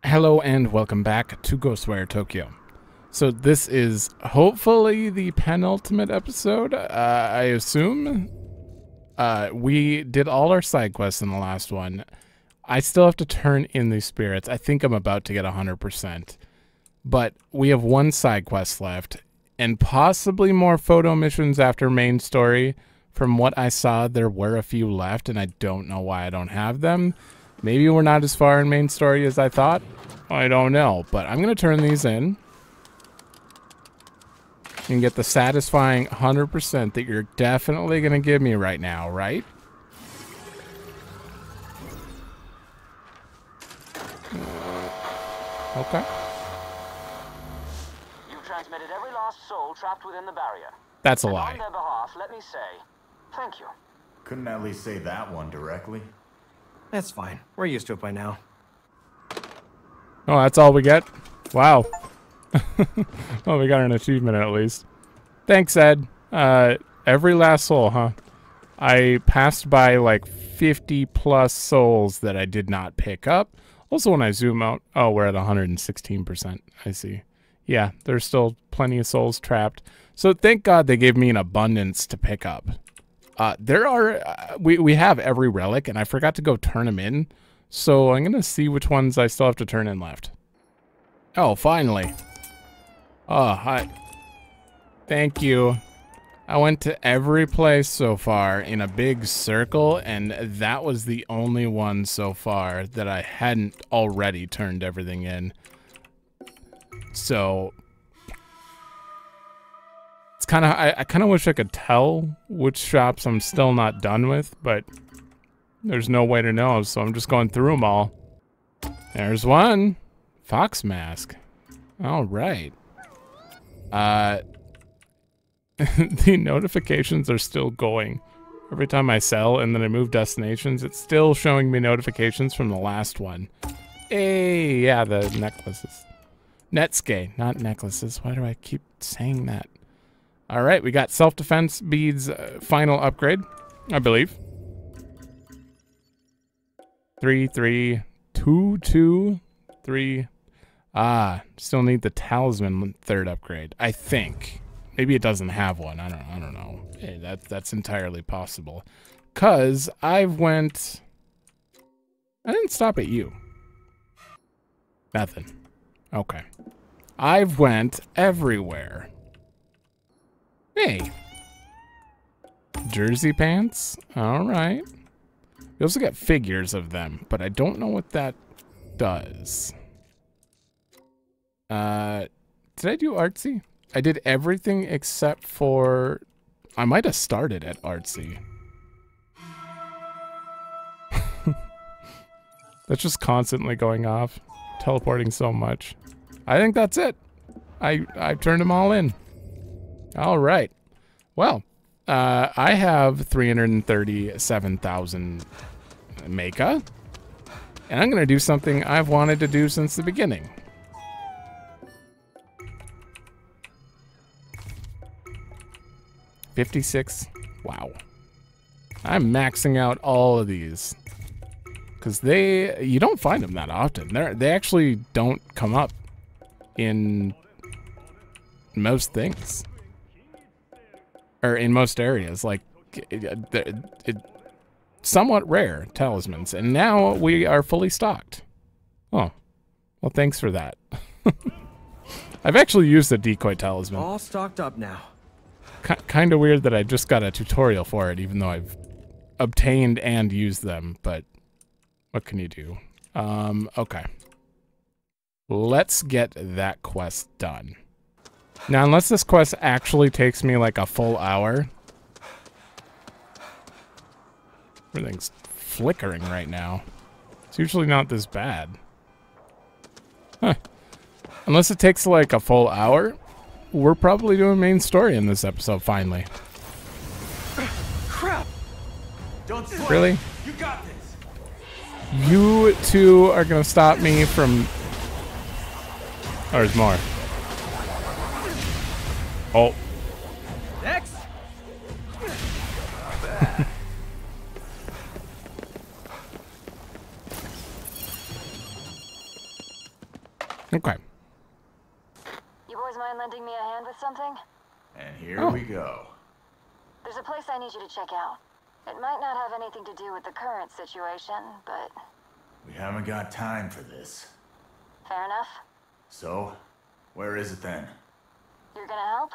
Hello and welcome back to Ghostwire Tokyo. So this is hopefully the penultimate episode, I assume. We did all our side quests in the last one. I still have to turn in these spirits. I think I'm about to get 100%. But we have one side quest left, and possibly more photo missions after main story. From what I saw, there were a few left, and I don't know why I don't have them. Maybe we're not as far in main story as I thought. I don't know, but I'm going to turn these in and get the satisfying 100% that you're definitely going to give me right now, right? Okay. You've transmitted every last soul trapped within the barrier. That's a lie. On their behalf, let me say, thank you. Couldn't at least say that one directly. That's fine. We're used to it by now. Oh, that's all we get? Wow. Well, we got an achievement at least. Thanks, Ed. Every last soul, huh? I passed by like 50 plus souls that I did not pick up. Also, when I zoom out, oh, we're at 116%. I see. Yeah, there's still plenty of souls trapped. So thank God they gave me an abundance to pick up. There are, we have every relic, and I forgot to go turn them in. So I'm going to see which ones I still have to turn in left. Oh, finally. Oh, hi. Thank you. I went to every place so far in a big circle, and that was the only one so far that I hadn't already turned everything in. So it's kind of, I kind of wish I could tell which shops I'm still not done with, but there's no way to know, so I'm just going through them all. There's one. Fox mask. All right. The notifications are still going. Every time I sell and then I move destinations, it's still showing me notifications from the last one. Hey, yeah, the necklaces. Netsuke, not necklaces. Why do I keep saying that? All right, we got self-defense beads final upgrade, I believe. 3, 3, 2, 2, 3. Still need the talisman third upgrade, I think. Maybe it doesn't have one. I don't know. Hey, that's entirely possible. 'Cause I didn't stop at you. Nothing. Okay. I've went everywhere. Hey. Jersey pants? All right. You also get figures of them, but I don't know what that does. Did I do artsy? I did everything except for... I might have started at artsy. That's just constantly going off. Teleporting so much. I think that's it. I turned them all in. All right. Well, I have 337,000 mecha. And I'm going to do something I've wanted to do since the beginning. $56. Wow. I'm maxing out all of these. Because you don't find them that often. They actually don't come up in most things. Or in most areas. Like, somewhat rare talismans. And now we are fully stocked. Oh. Well, thanks for that. I've actually used the decoy talisman. All stocked up now. Kind of weird that I just got a tutorial for it, even though I've obtained and used them, but what can you do? Okay. Let's get that quest done. Now, unless this quest actually takes me like a full hour. Everything's flickering right now. It's usually not this bad. Huh. Unless it takes like a full hour. We're probably doing main story in this episode, finally. Crap! Don't sweat. Really? You got this. You two are gonna stop me from... Oh, there's more. Oh. Next! Okay. You boys mind lending me a hand with something? And here we go. There's a place I need you to check out. It might not have anything to do with the current situation, but... We haven't got time for this. Fair enough. So, where is it then? You're gonna help?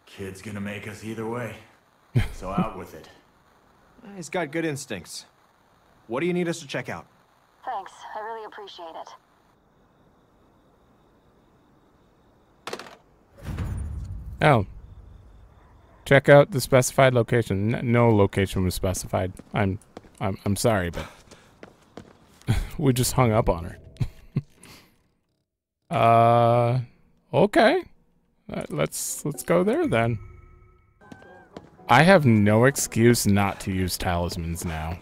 Kid's gonna make us either way. So out with it. He's got good instincts. What do you need us to check out? Thanks, I really appreciate it. Oh. Check out the specified location. No location was specified. I'm sorry, but we just hung up on her. Okay. Let's go there then. I have no excuse not to use talismans now.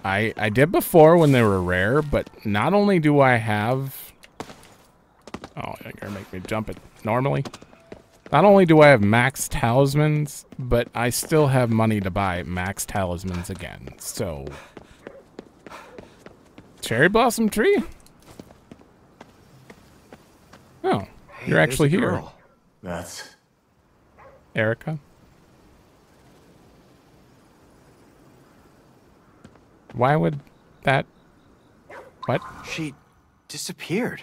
I did before when they were rare, but not only do I have... Oh, you're gonna make me jump it normally. Not only do I have max talismans, but I still have money to buy max talismans again. So... Cherry blossom tree? Oh, Hey, you're actually there's a here. girl. That's... Erica? Why would that... What? She disappeared.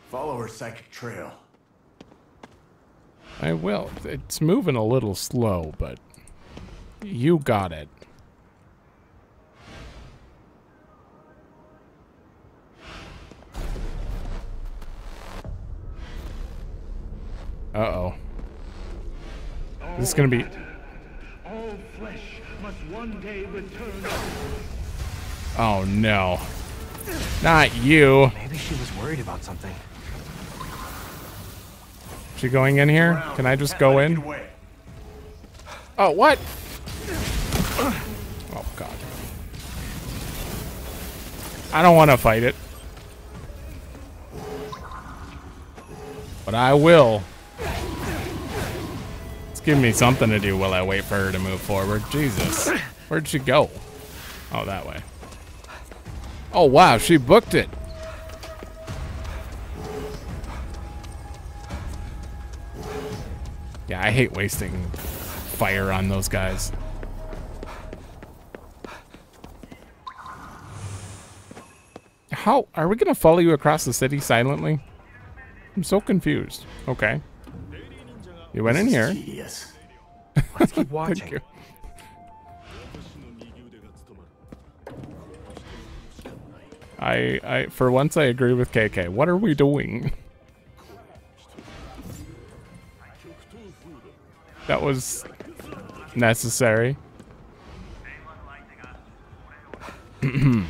Follow her psychic trail. I will. It's moving a little slow, but... You got it. Uh-oh. This is gonna be... All flesh must one day return. Oh, no. Not you. Maybe she was worried about something. She going in here? Can I just go in? Oh, what? Oh, God. I don't want to fight it. But I will. It's giving me something to do while I wait for her to move forward. Jesus. Where'd she go? Oh, that way. Oh, wow. She booked it. Yeah, I hate wasting fire on those guys. How are we gonna follow you across the city silently? I'm so confused. Okay. You went in here. Tedious. Let's keep Thank watching. you. I for once I agree with KK. What are we doing? That was necessary. Did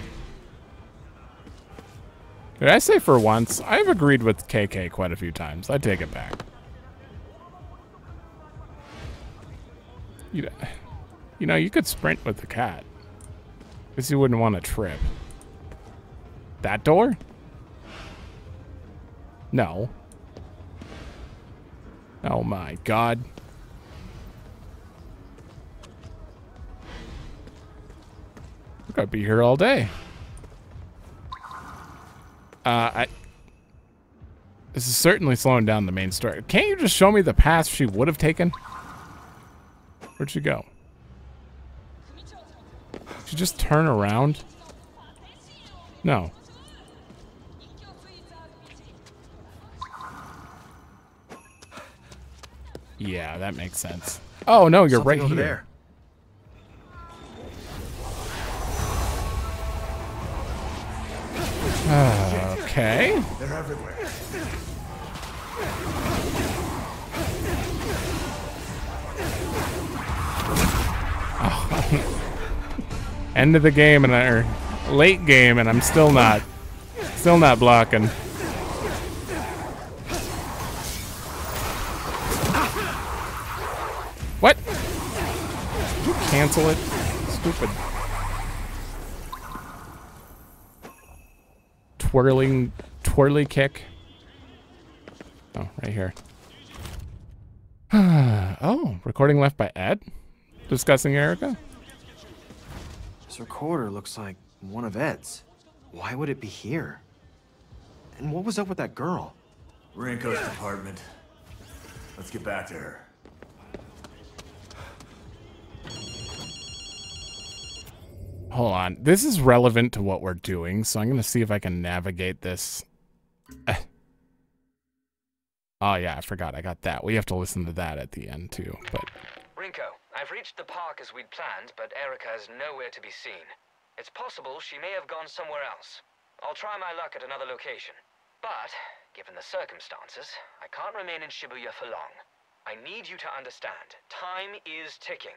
I say for once? I've agreed with KK quite a few times. I take it back. You know, you could sprint with the cat. Guess you wouldn't want to trip. That door? No. Oh my God. We're gonna be here all day. This is certainly slowing down the main story. Can't you just show me the path she would have taken? Where'd she go? Did she just turn around? No. Yeah, that makes sense. Oh no, you're Something right over here. there. Okay. They're everywhere. End of the game or late game, and I'm still not blocking. What? Did you cancel it? Stupid. Twirly kick. Oh, right here. Oh, recording left by Ed? Discussing Erica? This recorder looks like one of Ed's. Why would it be here? And what was up with that girl? Rinko's department. Let's get back to her. Hold on. This is relevant to what we're doing, so I'm going to see if I can navigate this. Oh, yeah, I forgot. I got that. We have to listen to that at the end, too. But Rinko, I've reached the park as we'd planned, but Erica is nowhere to be seen. It's possible she may have gone somewhere else. I'll try my luck at another location. But, given the circumstances, I can't remain in Shibuya for long. I need you to understand. Time is ticking.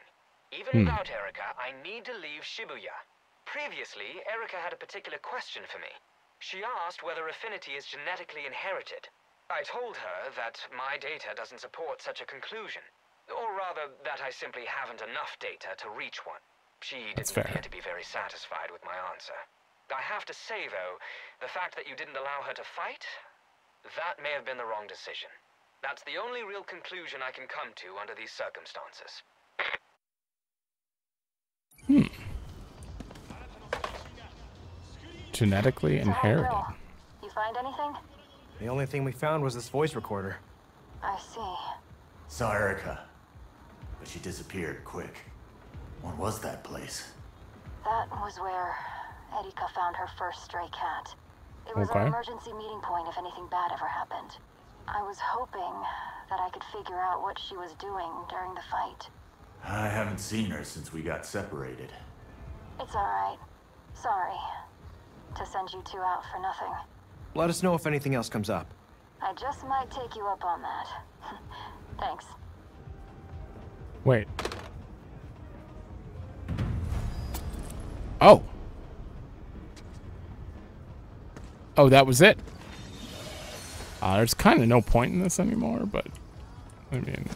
Even without Erica, I need to leave Shibuya. Previously, Erica had a particular question for me. She asked whether affinity is genetically inherited. I told her that my data doesn't support such a conclusion. Or rather, that I simply haven't enough data to reach one. She didn't appear to be very satisfied with my answer. I have to say, though, the fact that you didn't allow her to fight, that may have been the wrong decision. That's the only real conclusion I can come to under these circumstances. Genetically inherited. You find anything? The only thing we found was this voice recorder. I see. Saw Erica, but she disappeared quick. What was that place? That was where Erika found her first stray cat. It was an emergency meeting point if anything bad ever happened. I was hoping that I could figure out what she was doing during the fight. I haven't seen her since we got separated. It's alright. Sorry to send you two out for nothing. Let us know if anything else comes up. I just might take you up on that. Thanks. Wait. Oh. Oh, that was it. There's kind of no point in this anymore, but I mean,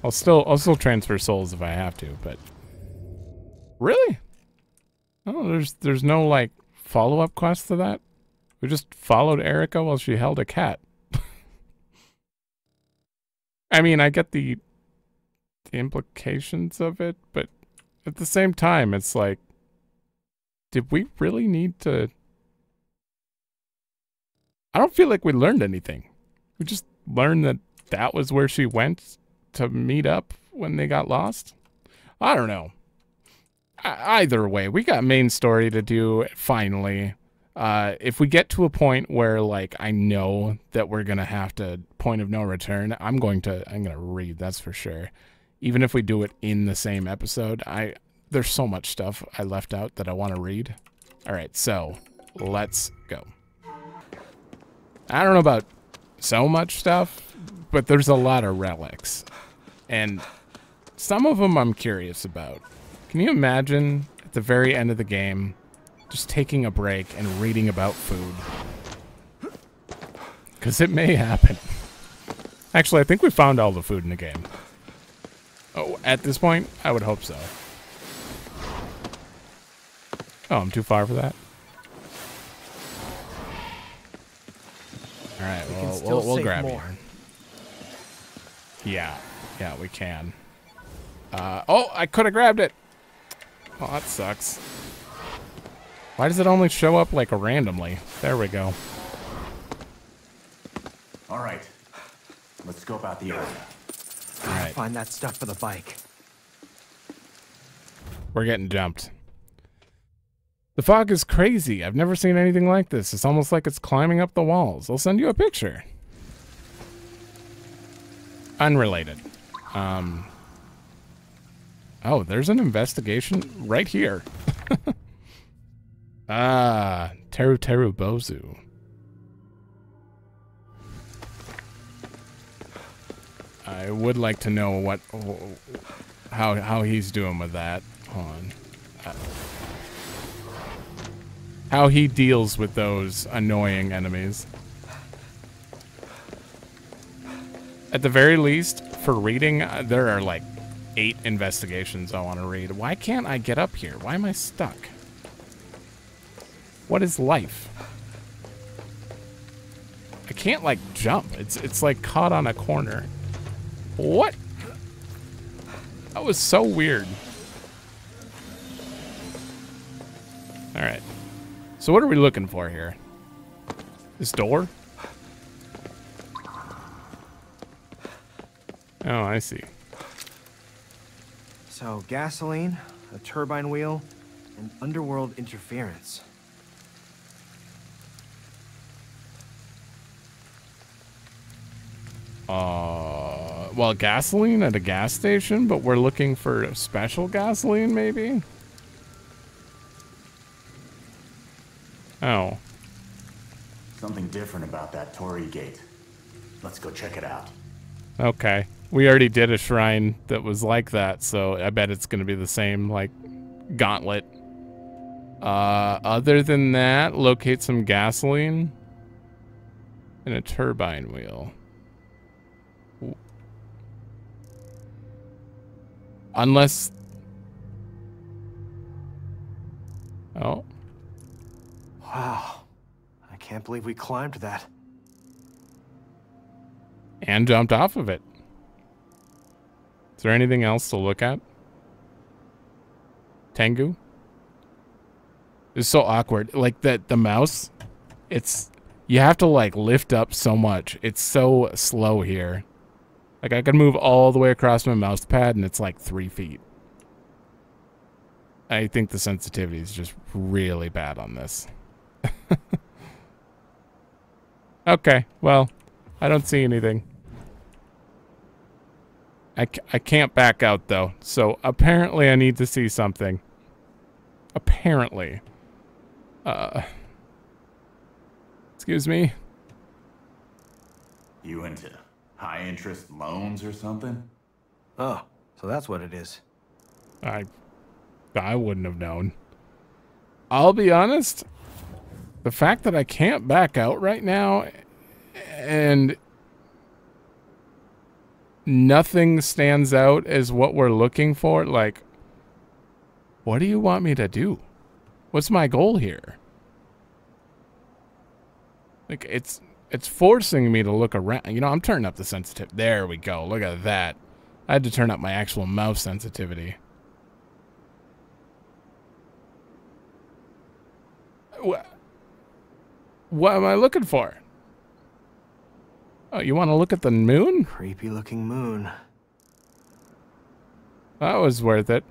I'll still transfer souls if I have to, but really? Oh, there's no like follow-up quest to that? We just followed Erica while she held a cat. I mean, I get the implications of it, but at the same time, it's like, did we really need to? I don't feel like we learned anything. We just learned that that was where she went to meet up when they got lost. I don't know. Either way, we got main story to do finally. If we get to a point where like I know that we're gonna have to point of no return, I'm gonna read, that's for sure. Even if we do it in the same episode, there's so much stuff I left out that I want to read. All right, so let's go. I don't know about so much stuff, but there's a lot of relics, and some of them I'm curious about. Can you imagine at the very end of the game just taking a break and reading about food? Because it may happen. Actually, I think we found all the food in the game. Oh, at this point, I would hope so. Oh, I'm too far for that? Alright, well, we'll grab more. Yeah, we can. Oh, I could have grabbed it! Oh, that sucks. Why does it only show up, like, randomly? There we go. Alright, let's scope out the area. Alright. Find that stuff for the bike. We're getting jumped. The fog is crazy. I've never seen anything like this. It's almost like it's climbing up the walls. I'll send you a picture. Unrelated. Oh, there's an investigation right here. Teru Teru Bozu. I would like to know how he's doing with that. Hold on. How he deals with those annoying enemies. At the very least, for reading, there are like 8 investigations I want to read. Why can't I get up here? Why am I stuck? What is life? I can't like jump. It's like caught on a corner. What? That was so weird. Alright. So what are we looking for here? This door? Oh, I see. So, gasoline, a turbine wheel, and underworld interference. Well, gasoline at a gas station, but we're looking for special gasoline, maybe? Oh. Something different about that Torii gate. Let's go check it out. Okay. We already did a shrine that was like that, so I bet it's gonna be the same, like, gauntlet. Other than that, locate some gasoline and a turbine wheel. Unless... Oh. Wow. I can't believe we climbed that. And jumped off of it. Is there anything else to look at? Tengu? It's so awkward. Like, the mouse, it's... You have to, like, lift up so much. It's so slow here. Like, I can move all the way across my mouse pad, and it's like 3 feet. I think the sensitivity is just really bad on this. Okay, well, I don't see anything. I can't back out, though, so apparently I need to see something. Apparently. Excuse me? You into high-interest loans or something? Oh, so that's what it is. I wouldn't have known. I'll be honest, the fact that I can't back out right now and nothing stands out as what we're looking for, like, what do you want me to do? What's my goal here? Like, it's forcing me to look around. You know, I'm turning up the sensitivity. There we go. Look at that. I had to turn up my actual mouse sensitivity. What am I looking for? Oh, you want to look at the moon? Creepy looking moon. That was worth it.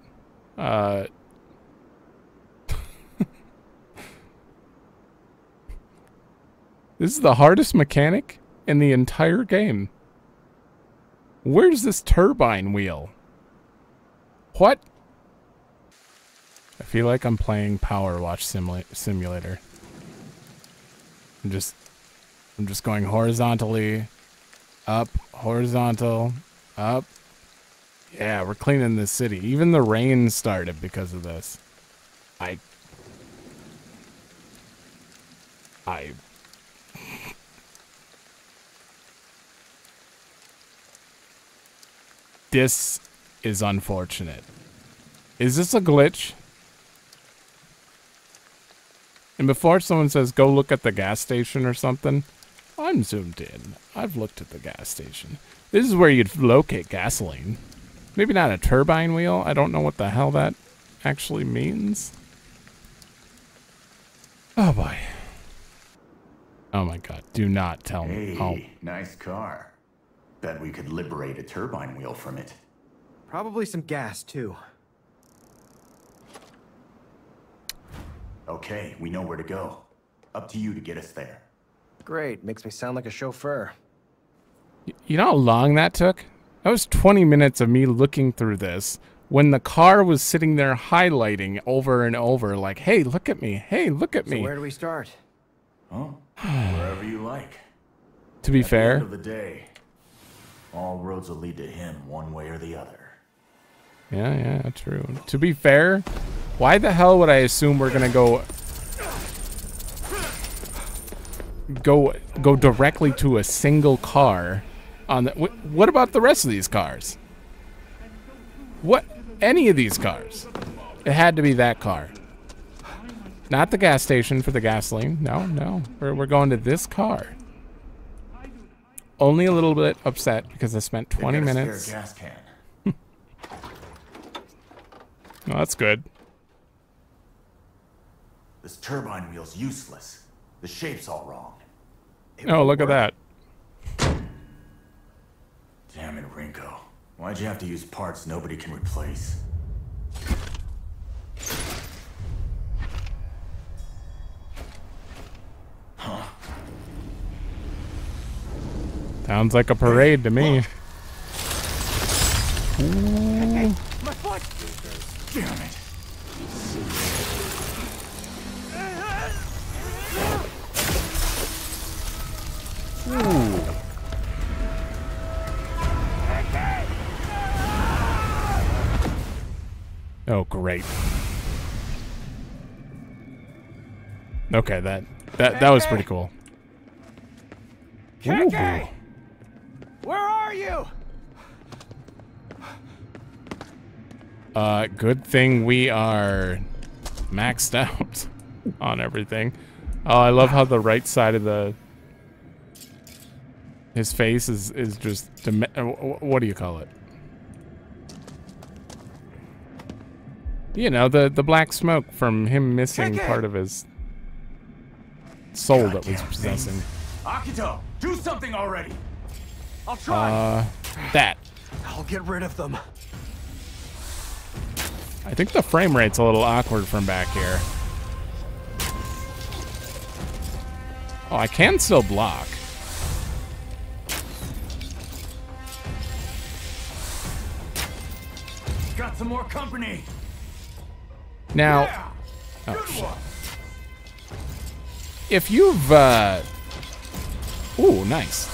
This is the hardest mechanic in the entire game. Where's this turbine wheel? What? I feel like I'm playing Power Watch Simulator. I'm just going horizontally, up, horizontal, up. Yeah, we're cleaning this city. Even the rain started because of this. This is unfortunate. Is this a glitch? And before someone says, go look at the gas station or something, I'm zoomed in. I've looked at the gas station. This is where you'd locate gasoline. Maybe not a turbine wheel. I don't know what the hell that actually means. Oh, boy. Oh, my God. Do not tell me. Hey, Oh. nice car. Bet we could liberate a turbine wheel from it. Probably some gas, too. Okay, we know where to go. Up to you to get us there. Great, makes me sound like a chauffeur. You know how long that took? That was 20 minutes of me looking through this when the car was sitting there highlighting over and over like, hey, look at me. Hey, look at me. So where do we start? Oh, wherever you like. To be At fair, the end of the day, all roads will lead to him one way or the other. yeah, true. To be fair, why the hell would I assume we're gonna go directly to a single car on the... What about the rest of these cars? What? Any of these cars? It had to be that car. Not the gas station for the gasoline. No. We're going to this car. Only a little bit upset because I spent 20 minutes. Spare gas can. Oh, that's good. This turbine wheel's useless. The shape's all wrong. Oh, look at that. Damn it, Rinko. Why'd you have to use parts nobody can replace? Huh. Sounds like a parade to me. Hey, my foot! Damn it. Ooh. Oh, great. Okay, that was pretty cool. KK! Where are you? Good thing we are maxed out on everything. Oh, I love how the right side of his face is just what do you call it? You know, the black smoke from him missing part of his soul that was possessing. Akito, do something already. I'll try. That. I'll get rid of them. I think the frame rate's a little awkward from back here. Oh, I can still block. Got some more company. Now, Yeah. oh, Good shit. one. If you've, ooh, nice.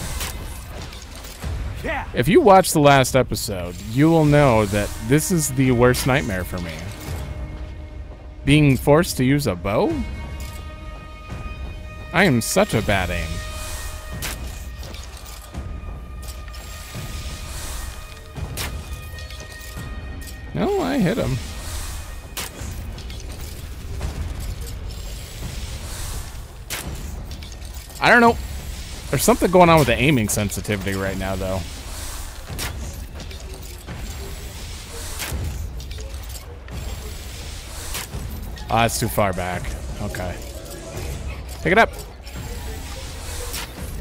Yeah. If you watched the last episode, you will know that this is the worst nightmare for me. Being forced to use a bow? I am such a bad aim. No, I hit him. I don't know. There's something going on with the aiming sensitivity right now, though. Ah, it's too far back. Okay. Pick it up.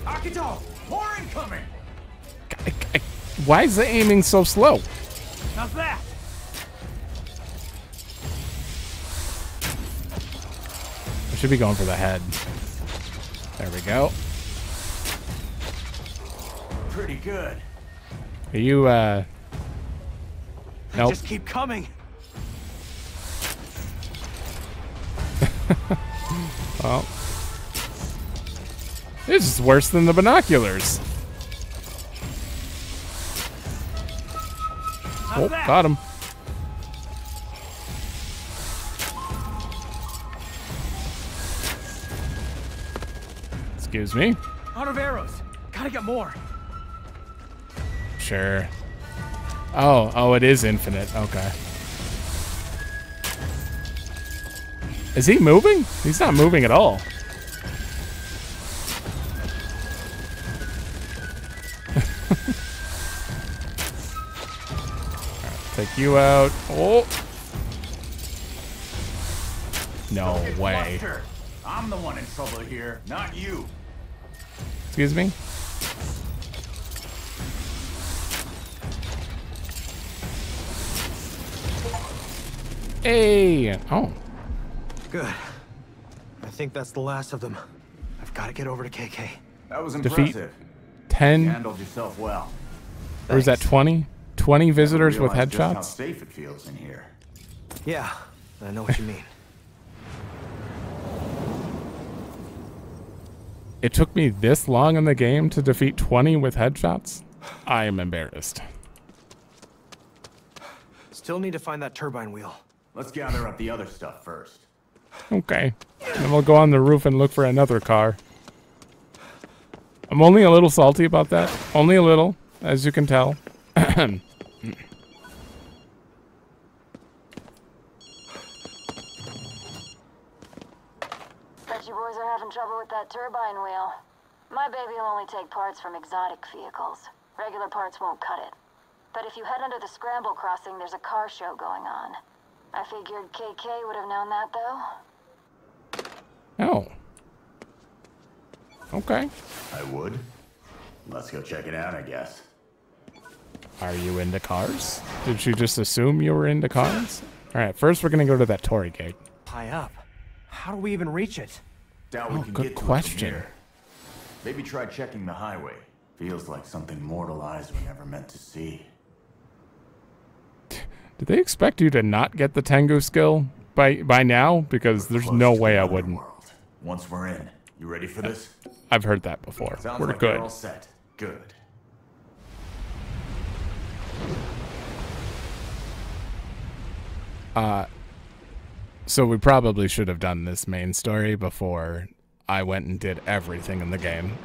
Akito, more incoming. Why is the aiming so slow? How's that? I should be going for the head. There we go. Pretty good. Are you, nope. Just keep coming. Well, this is worse than the binoculars. Oh, got him. Excuse me. Out of arrows. Gotta get more. Sure. Oh, it is infinite. Okay. Is he moving? He's not moving at all. Take you out. Oh. No It's way. Buster. I'm the one in trouble here, not you. Excuse me? Hey! Oh. Good. I think that's the last of them. I've got to get over to KK. That was Defeat impressive. You 10. handled yourself well. Or is that 20? 20 visitors with Realize just how headshots? safe it feels in here. Yeah, I know what you mean. It took me this long in the game to defeat 20 with headshots? I am embarrassed. Still need to find that turbine wheel. Let's gather up the other stuff first. Okay. Then we'll go on the roof and look for another car. I'm only a little salty about that. Only a little, as you can tell. Bet you boys are having trouble with that turbine wheel. My baby will only take parts from exotic vehicles. Regular parts won't cut it. But if you head under the scramble crossing, there's a car show going on. I figured KK would have known that, though. Oh. Okay. I would. Let's go check it out, I guess. Are you into cars? Did she just assume you were into cars? Alright, first we're gonna go to that Tory gate. High up. How do we even reach it? Doubt we Oh, can good get to it question. from here. Maybe try checking the highway. Feels like something mortal eyes were never meant to see. Did they expect you to not get the Tango skill by now? Because there's Close no to way the I wouldn't. underworld. Once we're in, you ready for this? I've heard that before. Sounds We're like good. you're all set. Good. So we probably should have done this main story before I went and did everything in the game.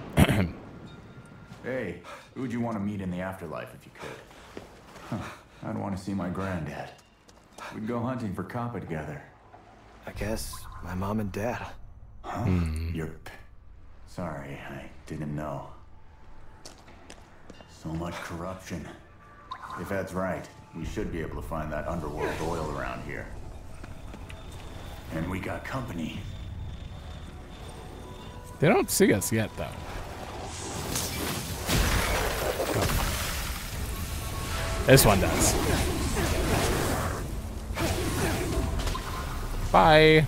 Hey, who'd you want to meet in the afterlife if you could? Huh, I'd want to see my granddad. We'd go hunting for Kappa together. I guess my mom and dad. Huh? Sorry, I didn't know. So much corruption. If Ed's right, we should be able to find that underworld oil around here. And we got company. They don't see us yet, though. This one does. Bye.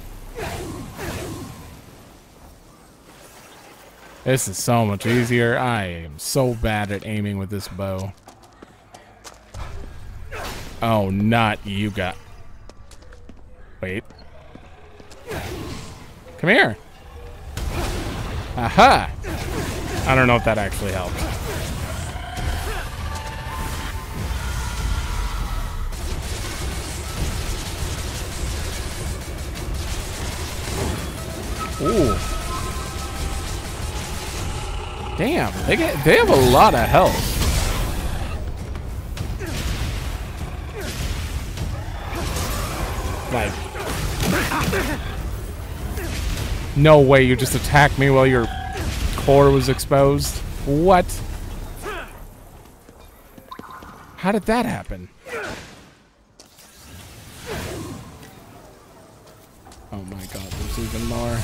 This is so much easier. I am so bad at aiming with this bow. Oh, not you got. Wait. Come here. Aha! I don't know if that actually helped. Ooh. Damn, they have a lot of health. Like, no way you just attacked me while your core was exposed. What? How did that happen? Oh my god, there's even more.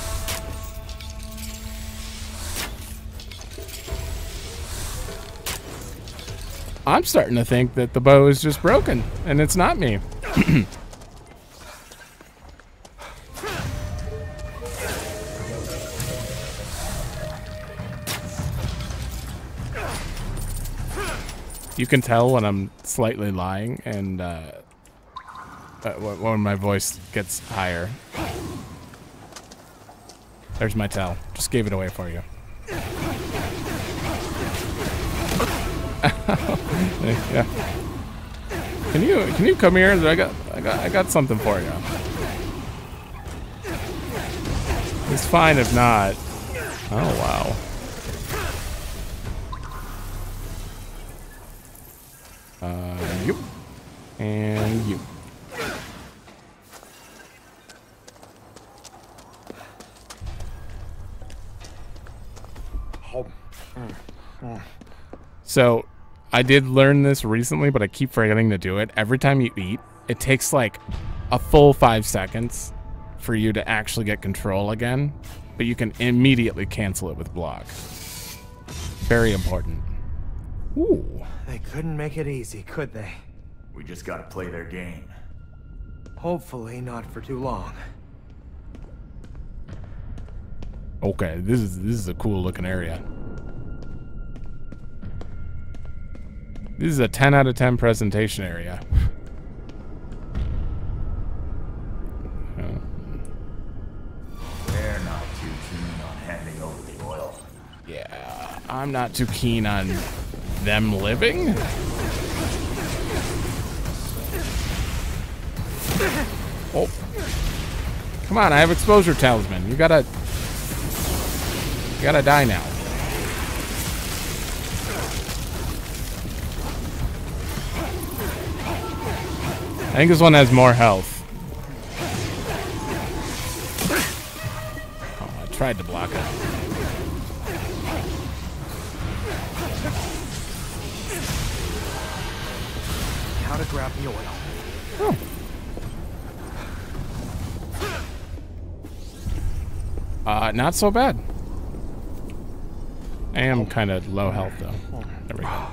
I'm starting to think that the bow is just broken, and it's not me. You can tell when I'm slightly lying and when my voice gets higher. There's my tell. Just gave it away for you. Yeah. Can you come here? I got something for you. It's fine if not. Oh wow. You. And you. So, I did learn this recently, but I keep forgetting to do it. Every time you eat, it takes like a full 5 seconds for you to actually get control again, but you can immediately cancel it with block. Very important. Ooh. They couldn't make it easy, could they? We just gotta play their game. Hopefully not for too long. Okay, this is a cool looking area. This is a 10 out of 10 presentation area. They're not too keen on handing over the oil. Yeah, I'm not too keen on them living. Oh. Come on, I have exposure talisman. You gotta die now. I think this one has more health. Oh, I tried to block it. How to grab the oil. Oh. Not so bad. I am kind of low health, though. There we go.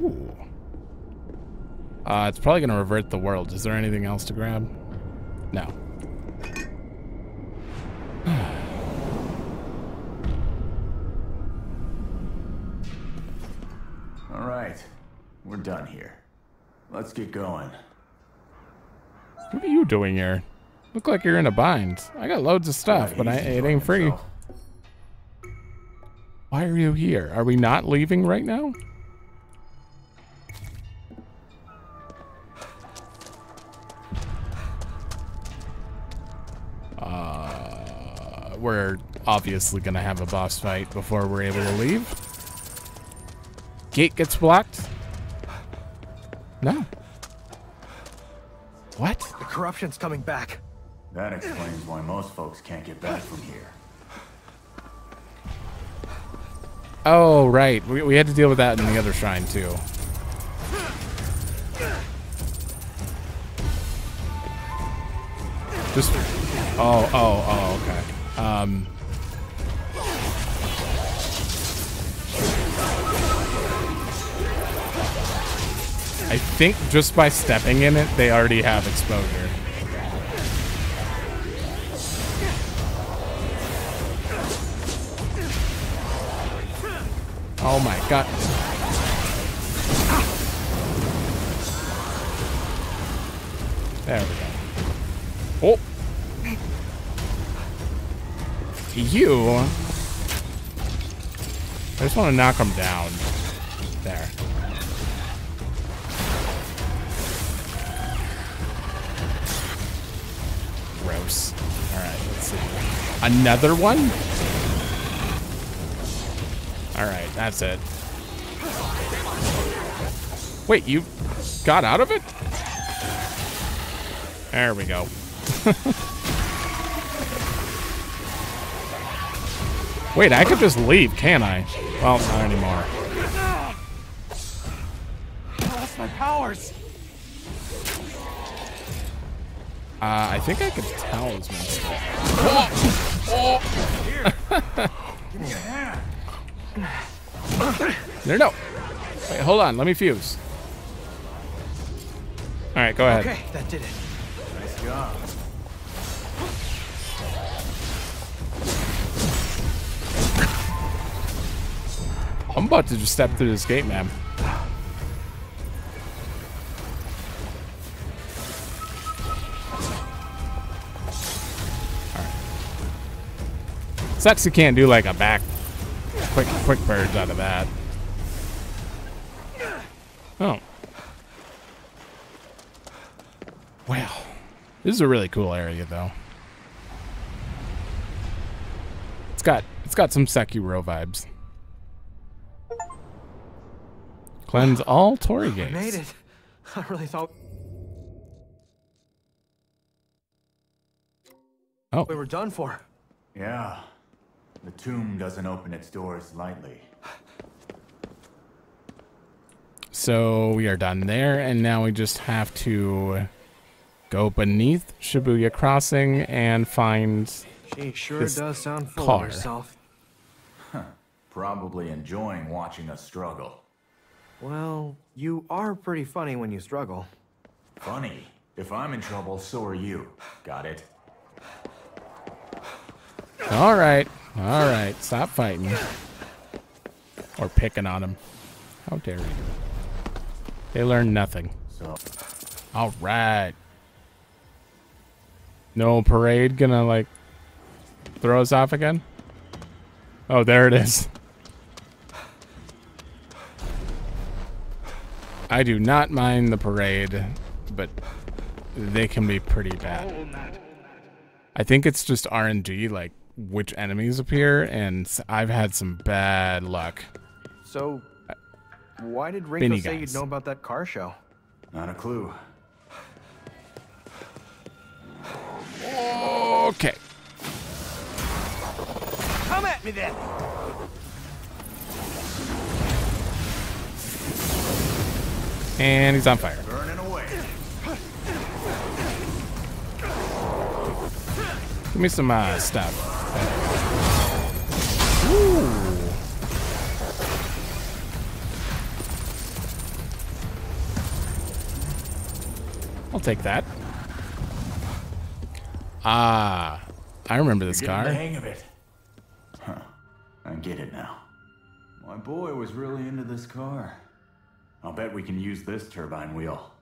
Ooh. It's probably going to revert the world. Is there anything else to grab? No. All right. We're done here. Let's get going. What are you doing here? Look like you're in a bind. I got loads of stuff, but it ain't free. Why are you here? Are we not leaving right now? We're obviously gonna have a boss fight before we're able to leave. Gate gets blocked. No. What? The corruption's coming back. That explains why most folks can't get back from here. Oh, right. We had to deal with that in the other shrine, too. Just... Oh, okay. I think just by stepping in it, they already have exposure. Oh my god. There we go. Oh! You! I just want to knock him down. There. Gross. Alright, let's see. Another one? Alright, that's it. Wait, you got out of it? There we go. Wait, I could just leave, can't I? Well, not anymore. I lost my powers. I think I could talisman stuff. Here, give me a hand. No. Wait, hold on. Let me fuse. All right, go ahead. Okay, that did it. Nice job. I'm about to just step through this gate, man. Sucks you can't do like a back quick birds out of that. Oh. Wow. This is a really cool area though. It's got some Sekiro vibes. Cleanse all Torii gates. I made it. I really thought we were done for. Yeah. The tomb doesn't open its doors lightly. So we are done there, and now we just have to go beneath Shibuya Crossing and find She sure this does sound full car. of herself. Probably enjoying watching us struggle. Well, you are pretty funny when you struggle. Funny. If I'm in trouble, so are you. Got it? All right. Stop fighting. Or picking on him. How dare you. They learn nothing. So, All right. No parade gonna, like, throw us off again? Oh, there it is. I do not mind the parade, but they can be pretty bad. I think it's just RNG, like, which enemies appear, and I've had some bad luck. So, why did Binny Rinko say guys. you'd know about that car show? not a clue. Okay. Come at me then! And he's on fire. Burning away. me some stuff. Ooh. I'll take that. I remember this car. The hang of it. Huh. I get it now. My boy was really into this car. I'll bet we can use this turbine wheel.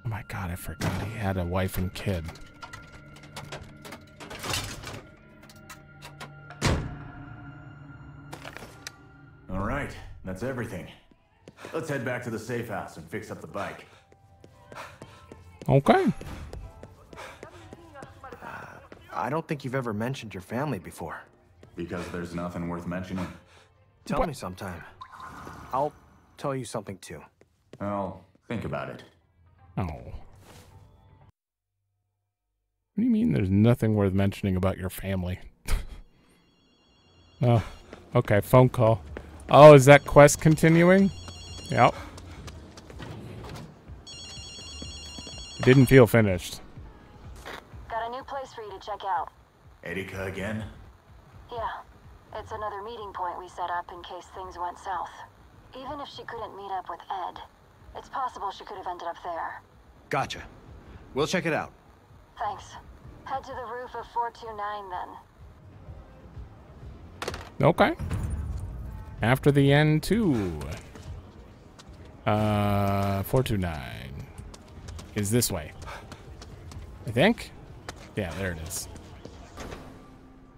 Oh my god, I forgot he had a wife and kid. All right, that's everything. Let's head back to the safe house and fix up the bike. Okay. I don't think you've ever mentioned your family before. Because there's nothing worth mentioning. Tell me sometime. I'll tell you something too. I'll think about it. Oh. What do you mean there's nothing worth mentioning about your family? Oh, okay, phone call. Oh, is that quest continuing? Yep. It didn't feel finished. Got a new place for you to check out. Erika again? Yeah. It's another meeting point we set up in case things went south. Even if she couldn't meet up with Ed, it's possible she could have ended up there. Gotcha. We'll check it out. Thanks. Head to the roof of 429 then. Okay. After the end, too. 429 is this way. I think? Yeah, there it is.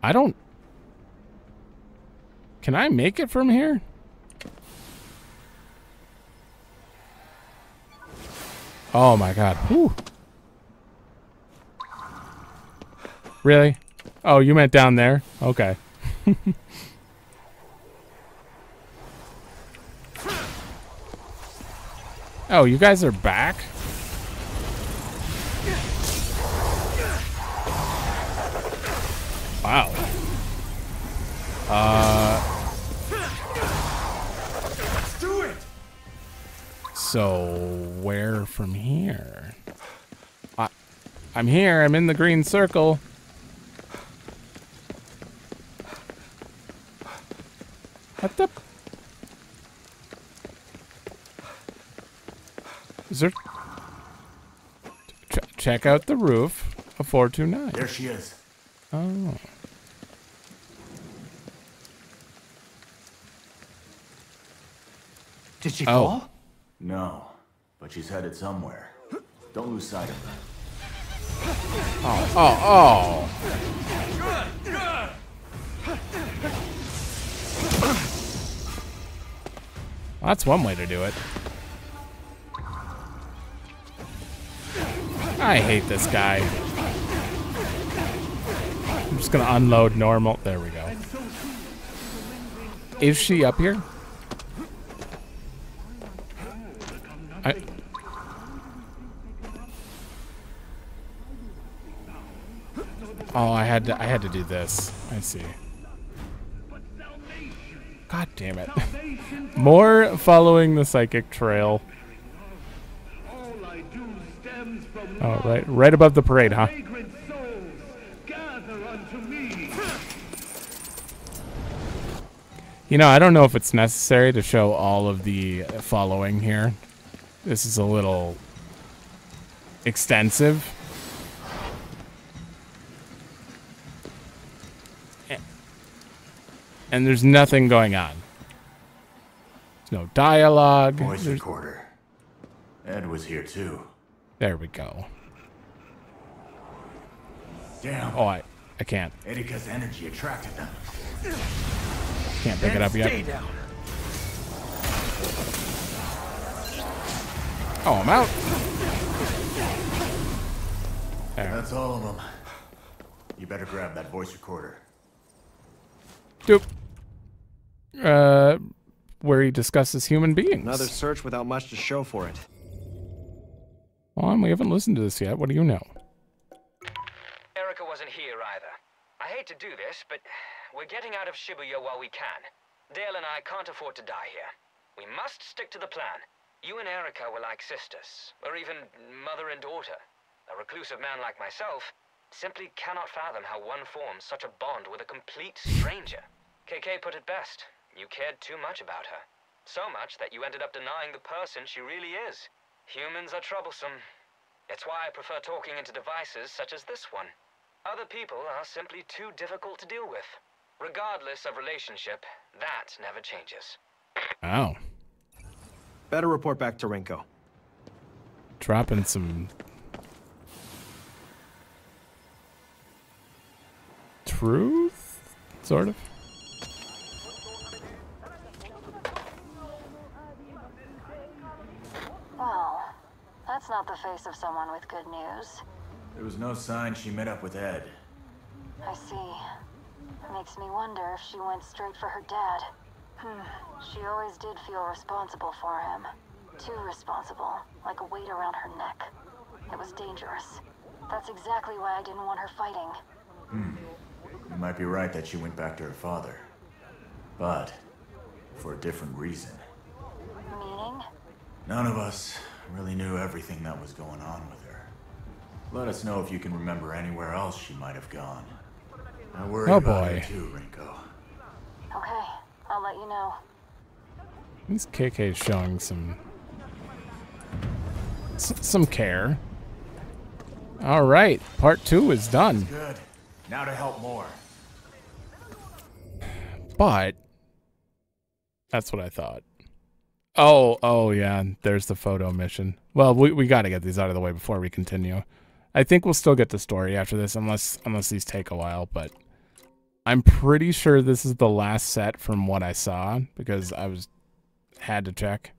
I don't... Can I make it from here? Oh my god. Whew. Really? Oh, you meant down there? Okay. Oh, you guys are back? Wow. Let's do it! So, where from here? I'm here. I'm in the green circle. What the? Is there... check out the roof of 429. There she is. Oh. Did she fall? No, but she's headed somewhere. Don't lose sight of her. Oh. Well, that's one way to do it. I hate this guy. I'm just gonna unload normal. There we go. Is she up here? Oh, I had to do this. I see. God damn it. More following the psychic trail. Oh, right above the parade, huh? You know, I don't know if it's necessary to show all of the following here. This is a little extensive. And there's nothing going on. There's no dialogue. Voice recorder. Ed was here too. There we go. Damn. Oh, I can't. Erika's energy attracted them. Can't pick it up yet. Stay down. Oh, I'm out. There. That's all of them. You better grab that voice recorder. Doop. Where he discusses human beings. Another search without much to show for it. Well, we haven't listened to this yet. What do you know? Erika wasn't here either. I hate to do this, but we're getting out of Shibuya while we can. Dale and I can't afford to die here. We must stick to the plan. You and Erika were like sisters, or even mother and daughter. A reclusive man like myself, Simply cannot fathom how one forms such a bond with a complete stranger. KK put it best. You cared too much about her. So much that you ended up denying the person she really is. Humans are troublesome. It's why I prefer talking into devices such as this one. Other people are simply too difficult to deal with. Regardless of relationship, that never changes. Oh. Better report back to Rinko. Dropping some truth, sort of. Well, that's not the face of someone with good news. There was no sign she met up with Ed. I see. Makes me wonder if she went straight for her dad. She always did feel responsible for him. Too responsible, like a weight around her neck. It was dangerous. That's exactly why I didn't want her fighting. You might be right that she went back to her father. But for a different reason. Meaning? None of us really knew everything that was going on with her. Let us know if you can remember anywhere else she might have gone. I worry about her too, Rinko. Okay, I'll let you know. This KK is showing some care. All right, part 2 is done. Good. Now to help more. But that's what I thought. Oh yeah, there's the photo mission. Well, we got to get these out of the way before we continue. I think we'll still get the story after this, unless these take a while, but I'm pretty sure this is the last set from what I saw, because I had to check.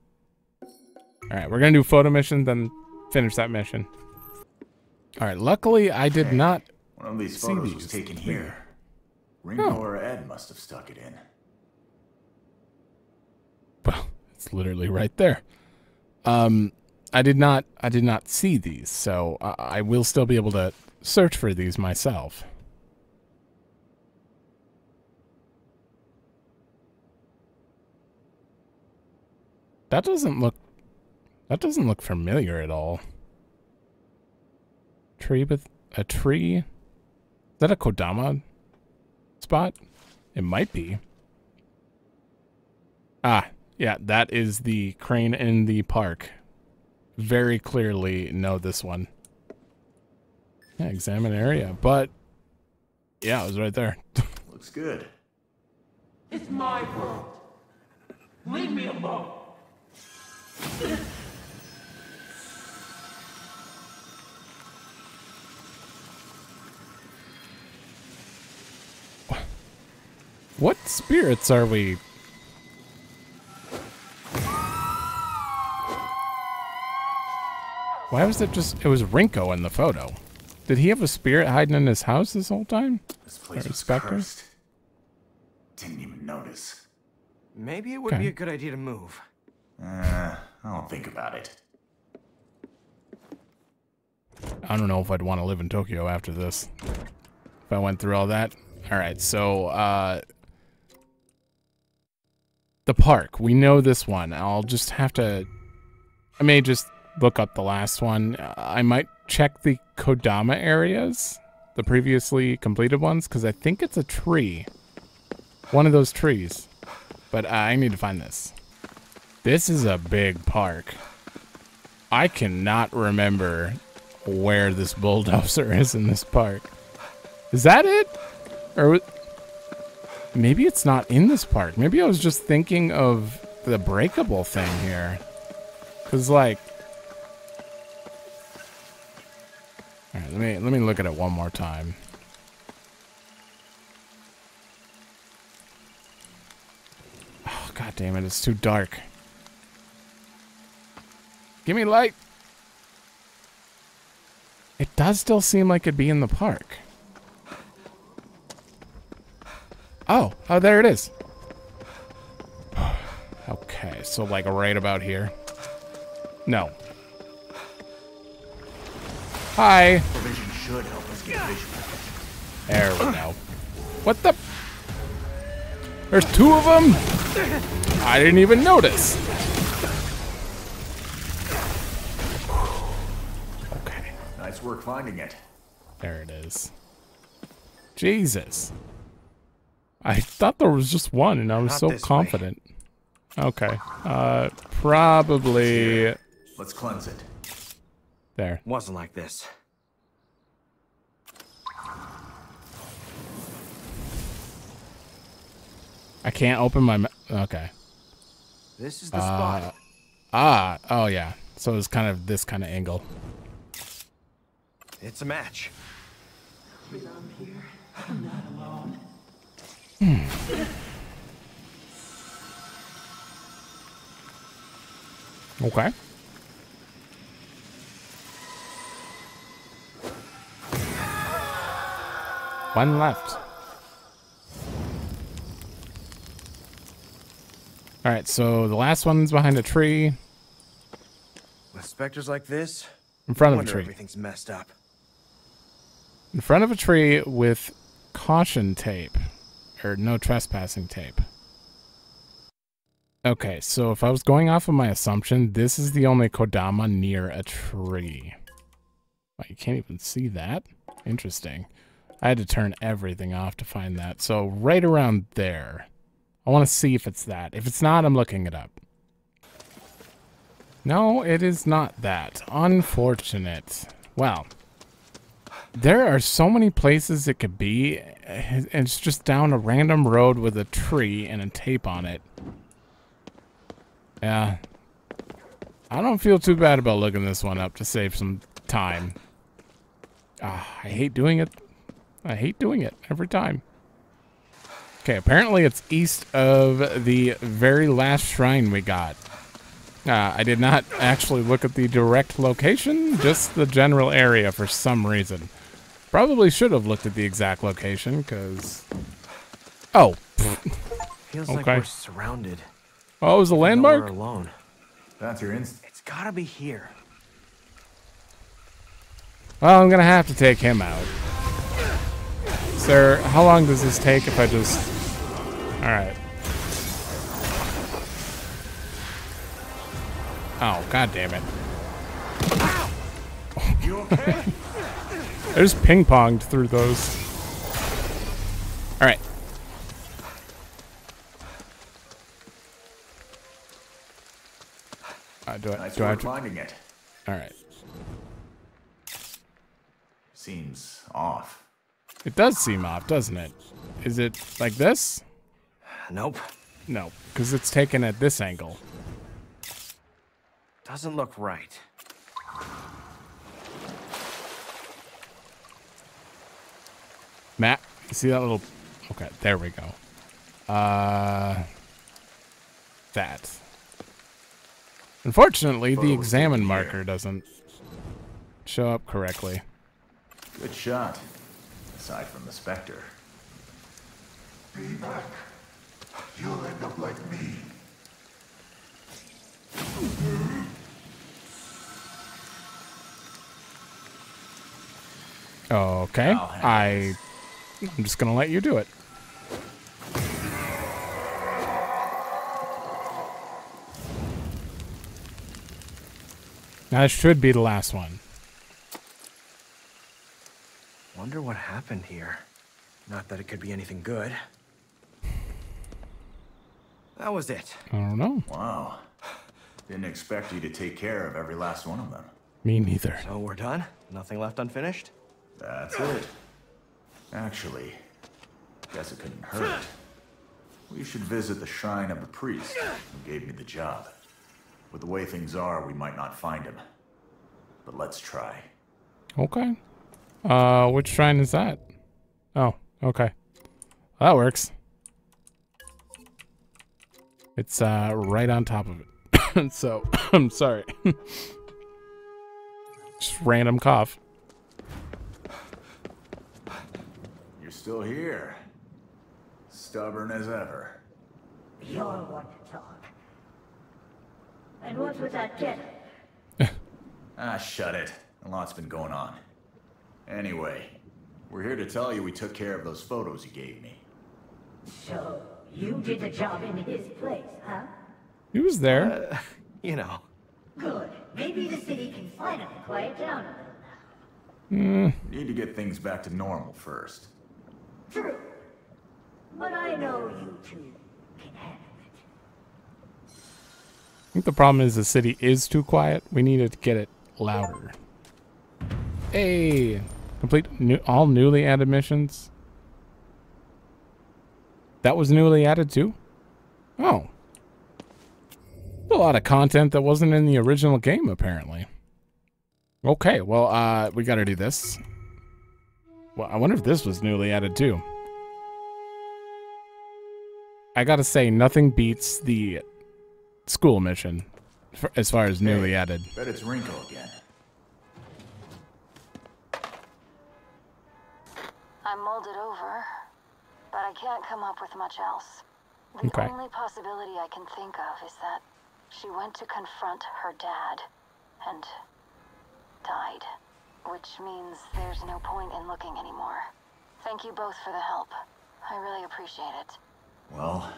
Alright, we're gonna do photo mission, then finish that mission. Alright, luckily I did not One of these photos was taken here. Rinko or Ed must have stuck it in. Well, it's literally right there. I did not see these, so I will still be able to search for these myself. That doesn't look familiar at all. Tree with a tree? Is that a Kodama spot? It might be. Ah, yeah, that is the crane in the park. Very clearly know this one. Yeah, examine area, but yeah, it was right there. Looks good. It's my world. Leave me alone. What spirits are we? Why was it just? It was Rinko in the photo. Did he have a spirit hiding in his house this whole time? This place was Spectre? cursed. Didn't even notice. Maybe it would be a good idea to move. I'll think about it. I don't know if I'd want to live in Tokyo after this. If I went through all that. Alright, so, the park. We know this one. I'll just have to... I may just look up the last one. I might check the Kodama areas. The previously completed ones. Because I think it's a tree. One of those trees. But I need to find this. This is a big park. I cannot remember where this bulldozer is in this park. Is that it? Or maybe it's not in this park. Maybe I was just thinking of the breakable thing here. Cause like, all right, let me look at it one more time. Oh, God damn it! It's too dark. Give me light. It does still seem like it'd be in the park. Oh, there it is. Okay, so like right about here. No. Hi. The vision should help us get visual. There we go. What the? There's two of them? I didn't even notice. Okay. Nice work finding it. There it is. Jesus. I thought there was just one, and I was so confident. Okay. Probably... Let's cleanse it. There. Wasn't like this. I can't open my... Okay. This is the spot. Oh yeah. So it's kind of this kind of angle. It's a match. I'm here. I'm not alone. Okay. One left. Alright, so the last one's behind a tree. With specters like this, In front of a wonder tree. everything's messed up. In front of a tree with caution tape. Or no trespassing tape. Okay, so if I was going off of my assumption, this is the only Kodama near a tree. Well, you can't even see that? Interesting. I had to turn everything off to find that. So right around there. I want to see if it's that. If it's not, I'm looking it up. No, it is not that. Unfortunate. Well, there are so many places it could be. It's just down a random road with a tree and a tape on it. Yeah. I don't feel too bad about looking this one up to save some time. I hate doing it. I hate doing it every time. Okay, apparently it's east of the very last shrine we got. I did not actually look at the direct location, just the general area for some reason. Probably should have looked at the exact location, because... Oh. Feels like we're surrounded. Oh, it was a landmark? We're alone. That's your instinct. It's gotta be here. Well, I'm gonna have to take him out. Sir, how long does this take if I just... Alright. Oh, god damn it. You okay? I just ping-ponged through those. Alright. Do I have to... finding it. Alright. Seems off. It does seem off, doesn't it? Is it like this? Nope. No, because it's taken at this angle. Doesn't look right. Matt, you see that little... Okay, there we go. That. Unfortunately, the examine marker doesn't show up correctly. Good shot. Aside from the Spectre. Be back. You'll end up like me. Okay, I'm just gonna let you do it. Now, this should be the last one. Wonder what happened here. Not that it could be anything good. That was it. I don't know. Wow. Didn't expect you to take care of every last one of them. Me neither. So we're done? Nothing left unfinished? That's it. Actually, guess it couldn't hurt. We should visit the shrine of the priest who gave me the job. With the way things are, we might not find him. But let's try. Okay. Which shrine is that? Oh, okay. Well, that works. It's, right on top of it. So, I'm sorry. Just random cough. You're still here. Stubborn as ever. You're one to talk. And what's with that getup? Ah, shut it. A lot's been going on. Anyway, we're here to tell you we took care of those photos you gave me. So, you did the job in his place, huh? He was there. You know. Good. Maybe the city can finally quiet down a little We need to get things back to normal first. True. But I know you two can handle it. I think the problem is the city is too quiet. We needed to get it louder. Hey! Complete all newly added missions. That was newly added too? Oh. A lot of content that wasn't in the original game, apparently. Okay, well, we gotta do this. Well, I wonder if this was newly added too. I gotta say, nothing beats the school mission as far as newly added. Bet it's Rinko again. I'm molded over, but I can't come up with much else. The Okay. only possibility I can think of is that she went to confront her dad and died, which means there's no point in looking anymore. Thank you both for the help. I really appreciate it. Well,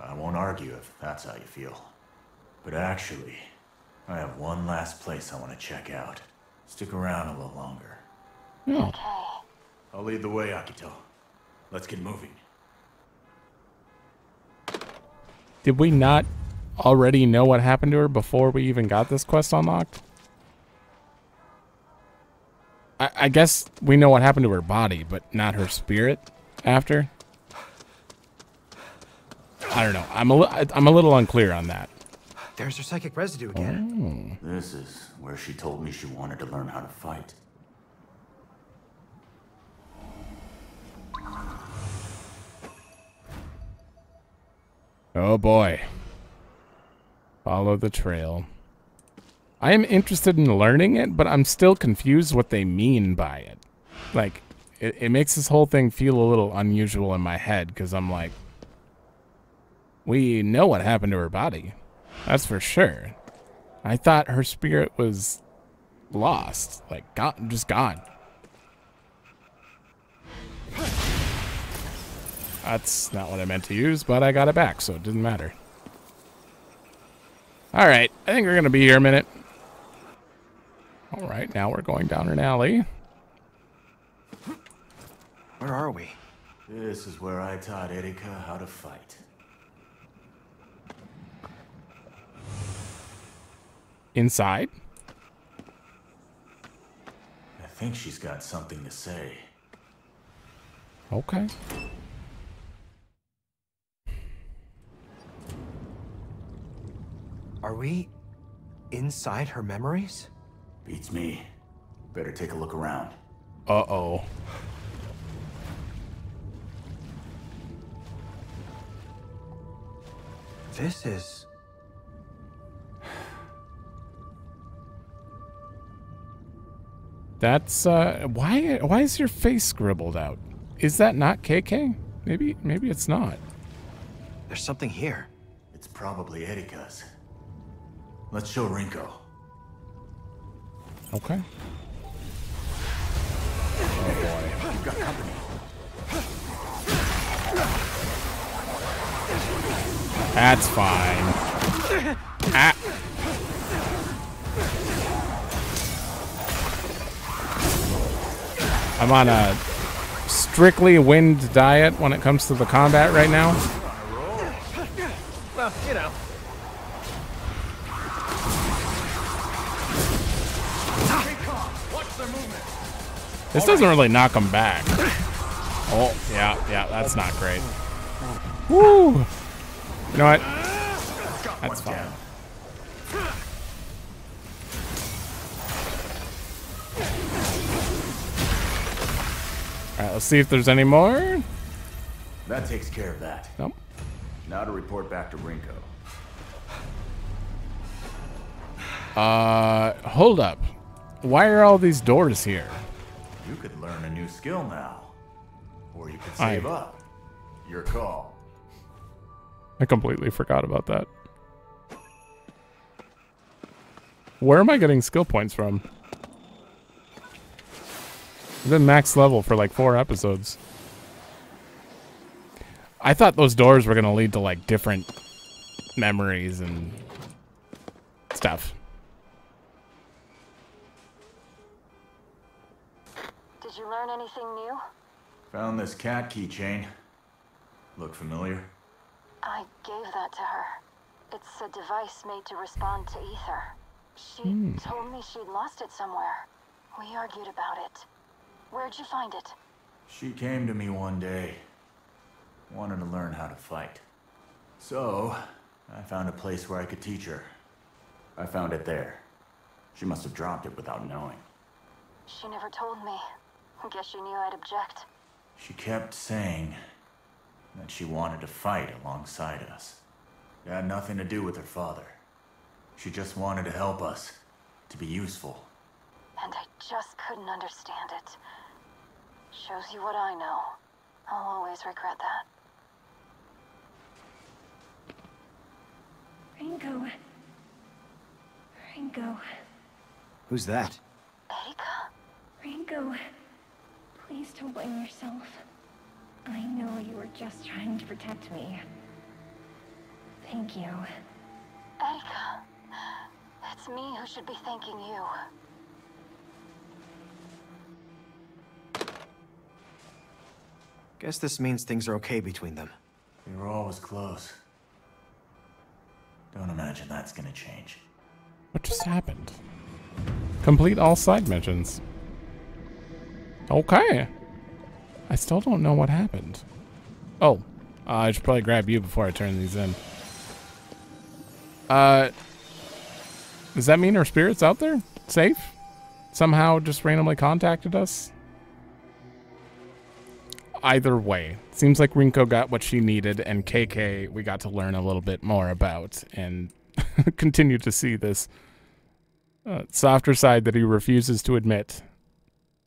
I won't argue if that's how you feel. But actually, I have one last place I want to check out. Stick around a little longer. Oh. Okay. I'll lead the way, Akito. Let's get moving. Did we not already know what happened to her before we even got this quest unlocked? I guess we know what happened to her body, but not her spirit after. I don't know. I'm a little unclear on that. There's her psychic residue again. Oh. This is where she told me she wanted to learn how to fight. Oh boy. Follow the trail. I am interested in learning it, but I'm still confused what they mean by it. Like, it makes this whole thing feel a little unusual in my head, because I'm like, we know what happened to her body. That's for sure. I thought her spirit was lost. Like, gone, just gone. That's not what I meant to use, but I got it back, so it didn't matter. Alright, I think we're going to be here a minute. Alright, now we're going down an alley. Where are we? This is where I taught Erika how to fight. Inside? I think she's got something to say. Okay. Are we inside her memories? Beats me. Better take a look around. Uh-oh. This is... That's, why is your face scribbled out? Is that not KK? Maybe it's not. There's something here. It's probably Erika's. Let's show Rinko. Okay. Oh boy. You've got company. That's fine. Ah. I'm on a strictly wind diet when it comes to the combat right now. Well, you know. This doesn't really knock them back. Oh, yeah, that's not great. Woo! You know what? That's fine. Alright, let's see if there's any more. That takes care of that. Nope. Now to report back to Rinko. Hold up. Why are all these doors here? You could learn a new skill now. Or you could save up. Your call. I completely forgot about that. Where am I getting skill points from? I've been max level for like 4 episodes. I thought those doors were going to lead to like different memories and stuff. learn anything new? Found this cat keychain. Look familiar? I gave that to her. It's a device made to respond to ether. She told me she'd lost it somewhere. We argued about it. Where'd you find it? She came to me one day. Wanted to learn how to fight. So, I found a place where I could teach her. I found it there. She must have dropped it without knowing. She never told me. Guess she knew I'd object. She kept saying that she wanted to fight alongside us. It had nothing to do with her father. She just wanted to help us, to be useful. And I just couldn't understand it. Shows you what I know. I'll always regret that. Rinko. Rinko. Who's that? Erika? Rinko. Please don't blame yourself. I know you were just trying to protect me. Thank you. Erika. It's me who should be thanking you. Guess this means things are okay between them. We were always close. Don't imagine that's gonna change. What just happened? Complete all side missions. Okay. I still don't know what happened. Oh, I should probably grab you before I turn these in. Does that mean our spirit's out there? Safe? Somehow just randomly contacted us? Either way, seems like Rinko got what she needed, and KK we got to learn a little bit more about, and continue to see this softer side that he refuses to admit.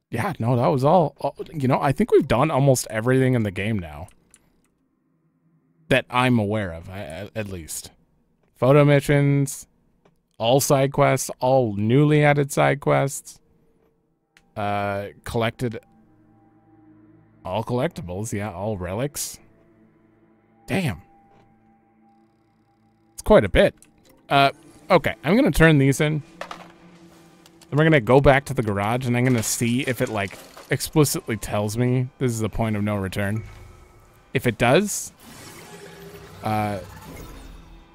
Yeah, no, that was all. You know, I think we've done almost everything in the game now. That I'm aware of, at least. Photo missions, all side quests, all newly added side quests. Collected all collectibles, yeah, all relics. Damn. It's quite a bit. Okay, I'm gonna turn these in. Then we're gonna go back to the garage and I'm gonna see if it like explicitly tells me this is the point of no return. If it does, then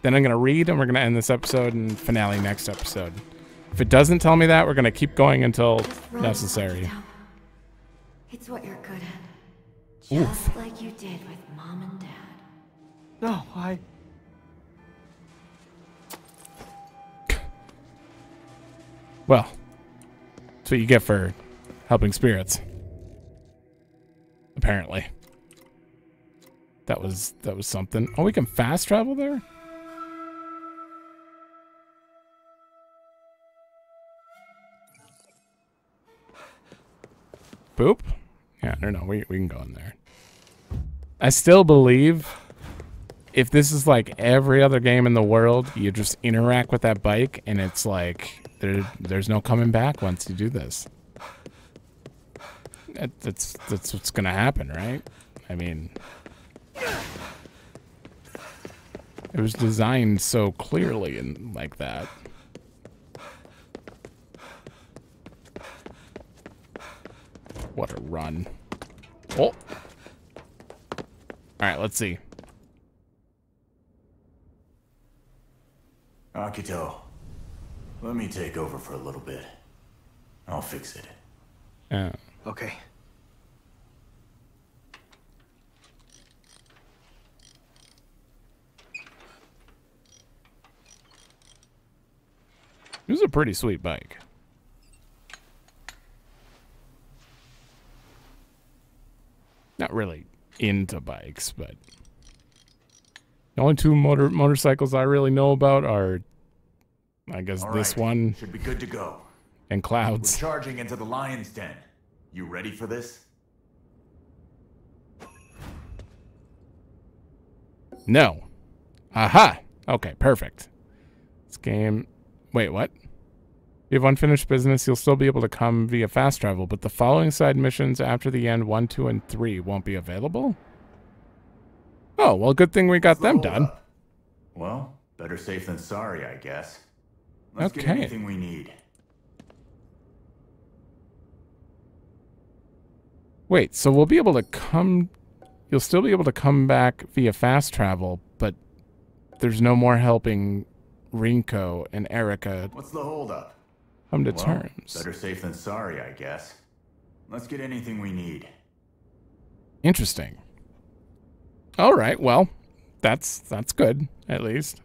I'm gonna read and we're gonna end this episode and finale next episode. If it doesn't tell me that, we're gonna keep going until necessary. It's what you're good at. Oof. Just like you did with Mom and Dad. No, I... Well, that's what you get for helping spirits. Apparently. That was something. Oh, we can fast travel there? Boop? Yeah, no, we can go in there. I still believe if this is like every other game in the world, you just interact with that bike and it's like there's no coming back once you do this. That's what's gonna happen, right? I mean, it was designed so clearly and like that. What a run. Oh. Alright, let's see. Akito, let me take over for a little bit. I'll fix it. Okay. It was a pretty sweet bike. Not really into bikes, but the only two motorcycles I really know about are, I guess, All this right. one Should be good to go. and We're Clouds. charging into the lion's den. You ready for this? No. Aha! Okay, perfect. This game... Wait, what? If you have unfinished business, you'll still be able to come via fast travel, but the following side missions after the end 1, 2, and 3 won't be available? Oh, well, good thing we got them Hold done. up. Well, better safe than sorry, I guess. Let's get Okay. anything we need. Wait, so we'll be able to come... You'll still be able to come back via fast travel, but there's no more helping Rinko and Erica. What's the holdup? Come to terms. Better safe than sorry, I guess. Let's get anything we need. Interesting. All right, well, that's good, at least.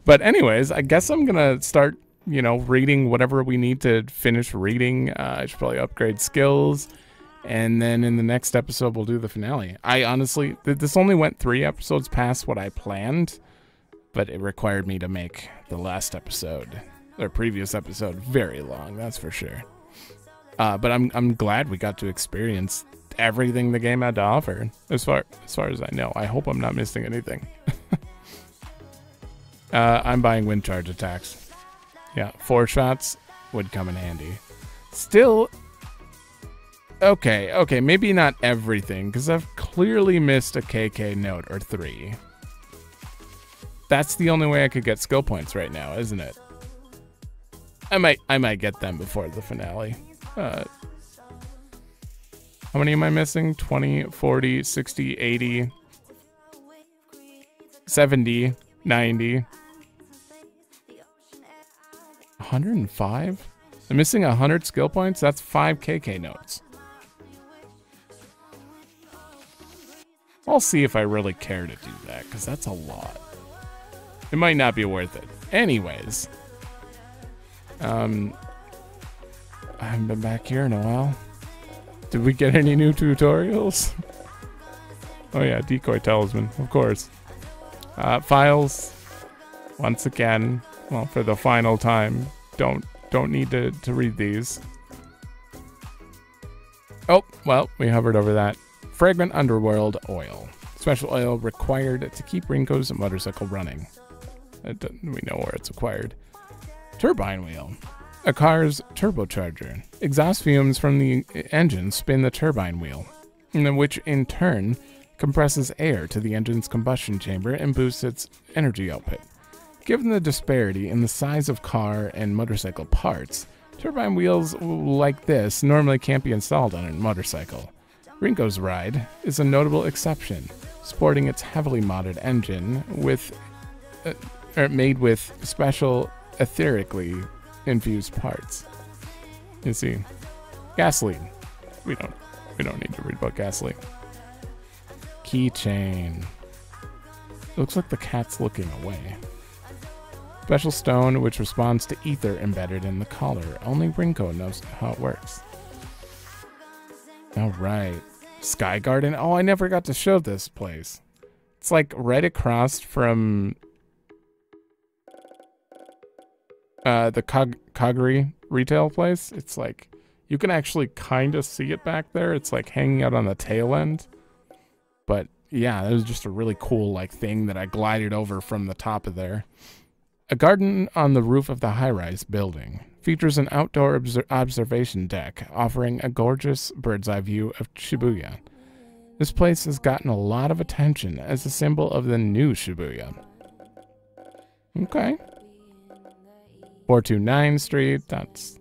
But anyways, I guess I'm going to start, you know, reading whatever we need to finish reading. I should probably upgrade skills. And then in the next episode, we'll do the finale. I honestly, this only went 3 episodes past what I planned, but it required me to make the last episode, or previous episode, very long, that's for sure. But I'm glad we got to experience everything the game had to offer, as far as I know. I hope I'm not missing anything. I'm buying wind charge attacks. Yeah, 4 shots would come in handy. Still... Okay, maybe not everything, because I've clearly missed a KK note or 3. That's the only way I could get skill points right now, isn't it? I might get them before the finale. How many am I missing? 20, 40, 60, 80, 70, 90, 105? I'm missing 100 skill points? That's 5 KK notes. I'll see if I really care to do that, because that's a lot. It might not be worth it. Anyways. I haven't been back here in a while. Did we get any new tutorials? Oh yeah, decoy talisman, of course. Files. Once again, well, for the final time. Don't need to read these. Oh, well, we hovered over that. Fragrant Underworld Oil. Special oil required to keep Rinko's motorcycle running. We know where it's acquired. Turbine wheel. A car's turbocharger. Exhaust fumes from the engine spin the turbine wheel, which in turn compresses air to the engine's combustion chamber and boosts its energy output. Given the disparity in the size of car and motorcycle parts, turbine wheels like this normally can't be installed on a motorcycle. Rinko's ride is a notable exception, sporting its heavily modded engine made with special etherically infused parts. You see, gasoline. We don't need to read about gasoline. Keychain. Looks like the cat's looking away. Special stone which responds to ether embedded in the collar. Only Rinko knows how it works. Alright. Sky Garden. Oh, I never got to show this place. It's like right across from the Kaguri retail place. It's like you can actually kind of see it back there. It's like hanging out on the tail end. But yeah, that was just a really cool like thing that I glided over from the top of there. A garden on the roof of the high-rise building features an outdoor observation deck offering a gorgeous bird's-eye view of Shibuya. This place has gotten a lot of attention as a symbol of the new Shibuya. Okay. 429 Street, that's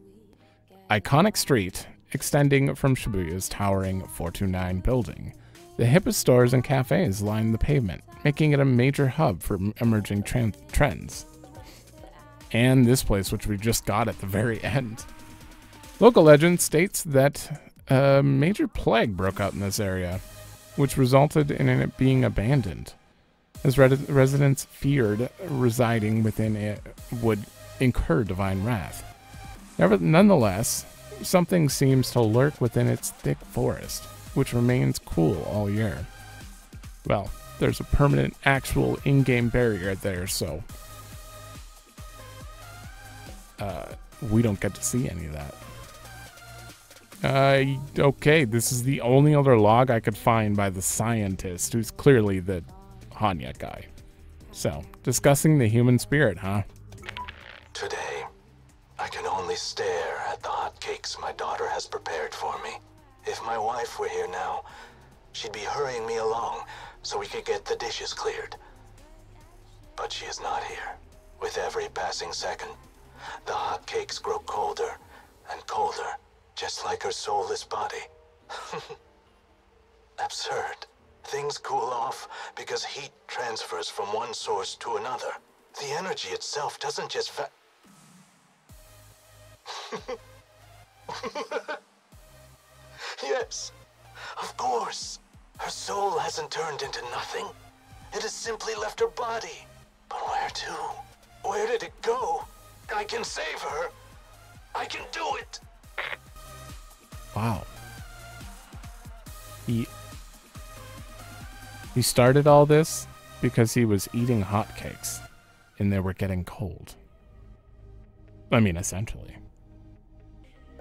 iconic street extending from Shibuya's towering 429 building. The hippest stores and cafes line the pavement, making it a major hub for emerging trends. And this place, which we just got at the very end. Local legend states that a major plague broke out in this area, which resulted in it being abandoned, as residents feared residing within it would incur divine wrath. Nonetheless, something seems to lurk within its thick forest, which remains cool all year. Well, there's a permanent actual in-game barrier there, so we don't get to see any of that. Okay, this is the only other log I could find by the scientist, who's clearly the Hanya guy. So, discussing the human spirit, huh? Today, I can only stare at the hot cakes my daughter has prepared for me. If my wife were here now, she'd be hurrying me along so we could get the dishes cleared. But she is not here. With every passing second, the hot cakes grow colder and colder, just like her soulless body. absurd. Things cool off because heat transfers from one source to another. The energy itself doesn't just Yes, of course. Her soul hasn't turned into nothing. It has simply left her body. But where to? Where did it go? I can save her. I can do it. Wow. He started all this because he was eating hotcakes and they were getting cold. I mean, essentially.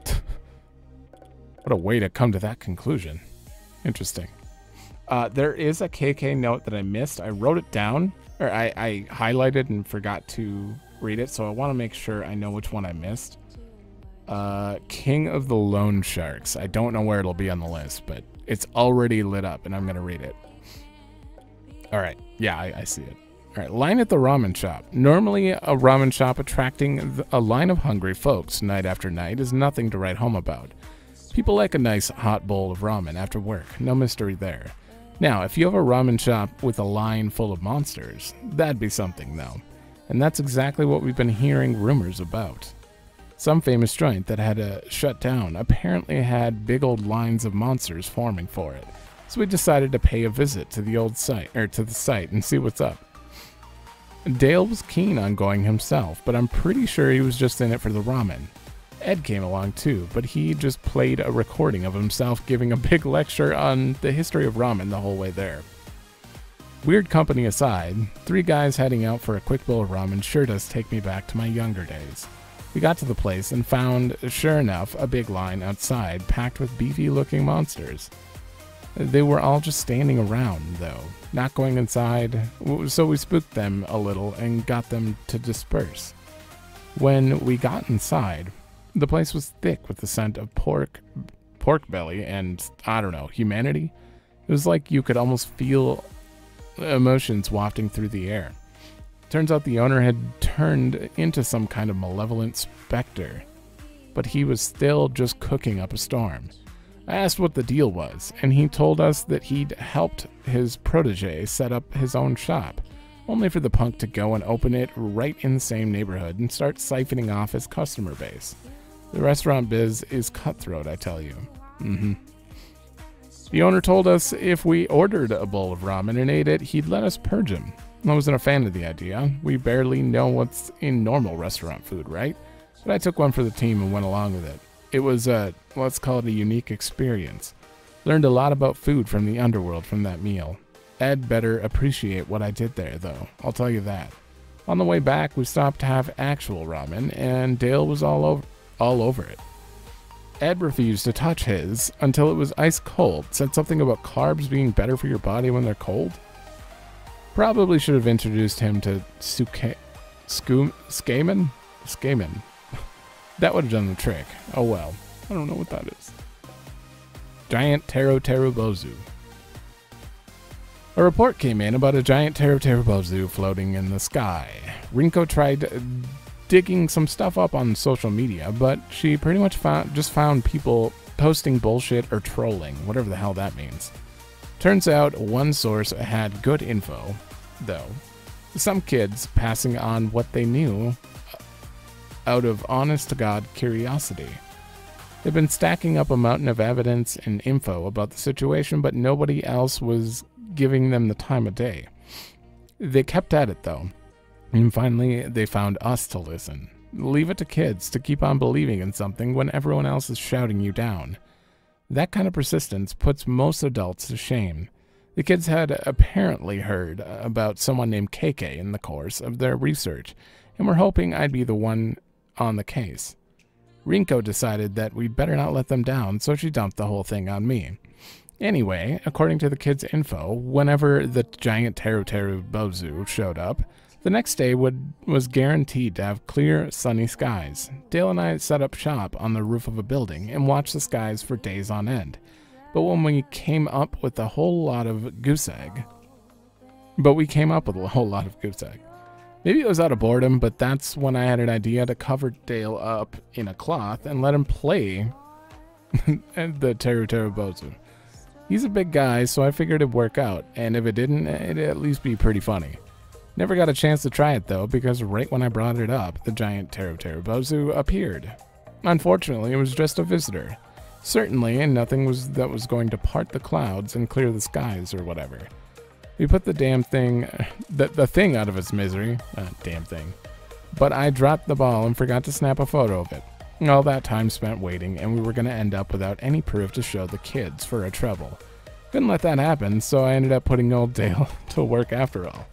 What a way to come to that conclusion. Interesting. There is a KK note that I missed. I wrote it down, or I highlighted and forgot to read it, so I want to make sure I know which one I missed. King of the Loan Sharks. I don't know where it'll be on the list, but it's already lit up, and I'm going to read it. Alright, yeah, I see it. Alright, line at the ramen shop. Normally, a ramen shop attracting a line of hungry folks night after night is nothing to write home about. People like a nice hot bowl of ramen after work, no mystery there. Now, if you have a ramen shop with a line full of monsters, that'd be something though. And that's exactly what we've been hearing rumors about. Some famous joint that had to shut down apparently had big old lines of monsters forming for it. So we decided to pay a visit to the old site, or to the site, and see what's up. Dale was keen on going himself, but I'm pretty sure he was just in it for the ramen. Ed came along too, but he just played a recording of himself giving a big lecture on the history of ramen the whole way there. Weird company aside, 3 guys heading out for a quick bowl of ramen sure does take me back to my younger days. We got to the place and found, sure enough, a big line outside packed with beefy-looking monsters. They were all just standing around, though, not going inside, so we spooked them a little and got them to disperse. When we got inside, the place was thick with the scent of pork belly and, I don't know, humanity. It was like you could almost feel emotions wafting through the air. Turns out the owner had turned into some kind of malevolent specter, but he was still just cooking up a storm. I asked what the deal was, and he told us that he'd helped his protege set up his own shop, only for the punk to go and open it right in the same neighborhood and start siphoning off his customer base. The restaurant biz is cutthroat, I tell you. The owner told us if we ordered a bowl of ramen and ate it, he'd let us purge him. I wasn't a fan of the idea. We barely know what's in normal restaurant food, right? But I took one for the team and went along with it. It was let's call it a unique experience. Learned a lot about food from the underworld from that meal. Ed better appreciate what I did there, though. I'll tell you that. On the way back, we stopped to have actual ramen, and Dale was all over it. Ed refused to touch his until it was ice cold, said something about carbs being better for your body when they're cold. Probably should have introduced him to Skamen? That would have done the trick. Oh well. I don't know what that is. Giant Terubozu. A report came in about a giant Terubozu floating in the sky. Rinko tried digging some stuff up on social media, but she pretty much found people posting bullshit or trolling, whatever the hell that means. Turns out one source had good info, though. Some kids passing on what they knew out of honest-to-God curiosity. They've been stacking up a mountain of evidence and info about the situation, but nobody else was giving them the time of day. They kept at it, though. And finally, they found us to listen. Leave it to kids to keep on believing in something when everyone else is shouting you down. That kind of persistence puts most adults to shame. The kids had apparently heard about someone named KK in the course of their research, and were hoping I'd be the one on the case. Rinko decided that we'd better not let them down, so she dumped the whole thing on me. Anyway, according to the kids' info, whenever the giant Terubozu showed up, the next day was guaranteed to have clear, sunny skies. Dale and I set up shop on the roof of a building and watched the skies for days on end. But when we came up with a whole lot of goose egg. Maybe it was out of boredom, but that's when I had an idea to cover Dale up in a cloth and let him play the Terubozu. He's a big guy, so I figured it'd work out, and if it didn't, it'd at least be pretty funny. Never got a chance to try it though, because right when I brought it up, the giant Terubozu appeared. Unfortunately, it was just a visitor. Certainly, and nothing that was going to part the clouds and clear the skies or whatever. We put the damn thing, the thing out of its misery, damn thing. But I dropped the ball and forgot to snap a photo of it. All that time spent waiting, and we were going to end up without any proof to show the kids for our trouble. Couldn't let that happen, so I ended up putting old Dale to work after all.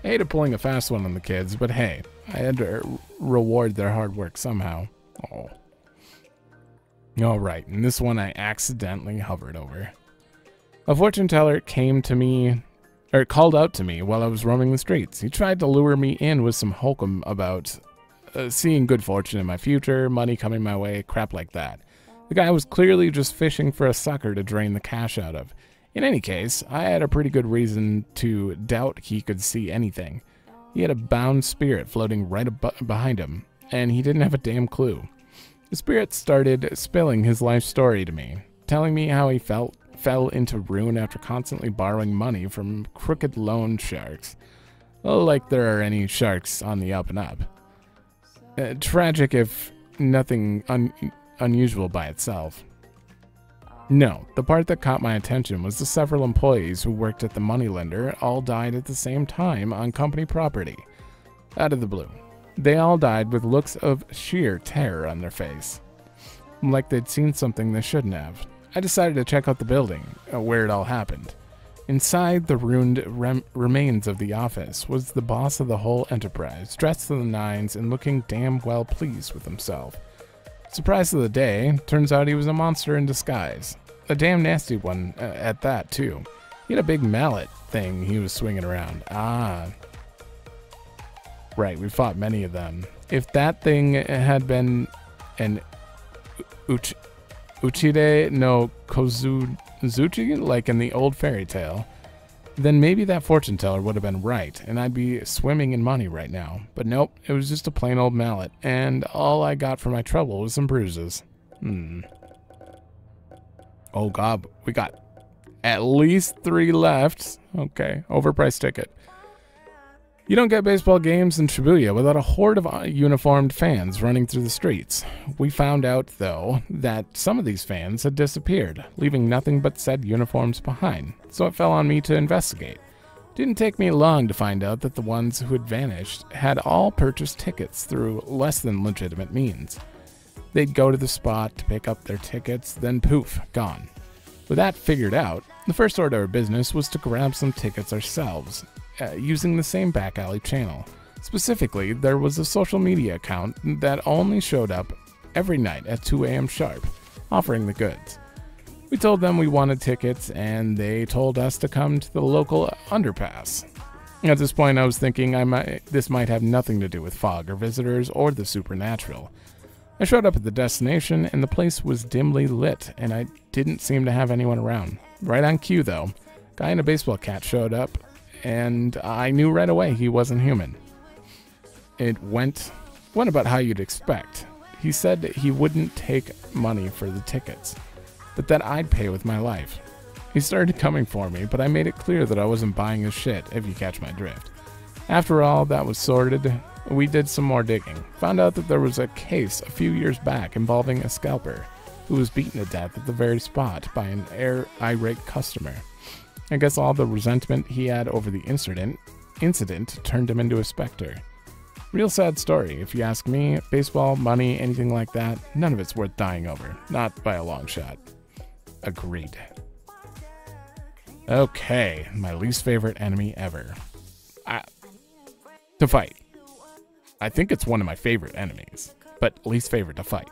I hated pulling a fast one on the kids, but hey, I had to reward their hard work somehow. Oh. Alright, and this one I accidentally hovered over. A fortune teller called out to me while I was roaming the streets. He tried to lure me in with some hokum about seeing good fortune in my future, money coming my way, crap like that. The guy was clearly just fishing for a sucker to drain the cash out of. In any case, I had a pretty good reason to doubt he could see anything. He had a bound spirit floating right behind him, and he didn't have a damn clue. The spirit started spilling his life story to me, telling me how he fell into ruin after constantly borrowing money from crooked loan sharks. Well, like there are any sharks on the up and up. Tragic if nothing unusual by itself. No, the part that caught my attention was the several employees who worked at the moneylender all died at the same time on company property. Out of the blue. They all died with looks of sheer terror on their face. Like they'd seen something they shouldn't have. I decided to check out the building, where it all happened. Inside the ruined remains of the office was the boss of the whole enterprise, dressed to the nines and looking damn well pleased with himself. Surprise of the day, turns out he was a monster in disguise. A damn nasty one at that, too. He had a big mallet thing he was swinging around. Ah. Right, we fought many of them. If that thing had been an Uchide no Kozuchi, like in the old fairy tale, then maybe that fortune teller would have been right, and I'd be swimming in money right now. But nope, it was just a plain old mallet, and all I got for my trouble was some bruises. Oh god, we got at least 3 left. Okay, overpriced ticket. You don't get baseball games in Shibuya without a horde of uniformed fans running through the streets. We found out, though, that some of these fans had disappeared, leaving nothing but said uniforms behind, so it fell on me to investigate. Didn't take me long to find out that the ones who had vanished had all purchased tickets through less than legitimate means. They'd go to the spot to pick up their tickets, then poof, gone. With that figured out, the first order of business was to grab some tickets ourselves, using the same back alley channel. Specifically, there was a social media account that only showed up every night at 2 a.m. sharp, offering the goods. We told them we wanted tickets, and they told us to come to the local underpass. At this point, I was thinking this might have nothing to do with fog or visitors or the supernatural. I showed up at the destination, and the place was dimly lit, and I didn't seem to have anyone around. Right on cue, though, guy in a baseball cap showed up, and I knew right away he wasn't human. It went about how you'd expect. He said that he wouldn't take money for the tickets, but that I'd pay with my life. He started coming for me, but I made it clear that I wasn't buying his shit, if you catch my drift. After all that was sorted, we did some more digging. Found out that there was a case a few years back involving a scalper who was beaten to death at the very spot by an irate customer. I guess all the resentment he had over the incident turned him into a specter. Real sad story, if you ask me. Baseball, money, anything like that, none of it's worth dying over. Not by a long shot. Agreed. Okay, my least favorite enemy ever. To fight. I think it's one of my favorite enemies, but least favorite to fight.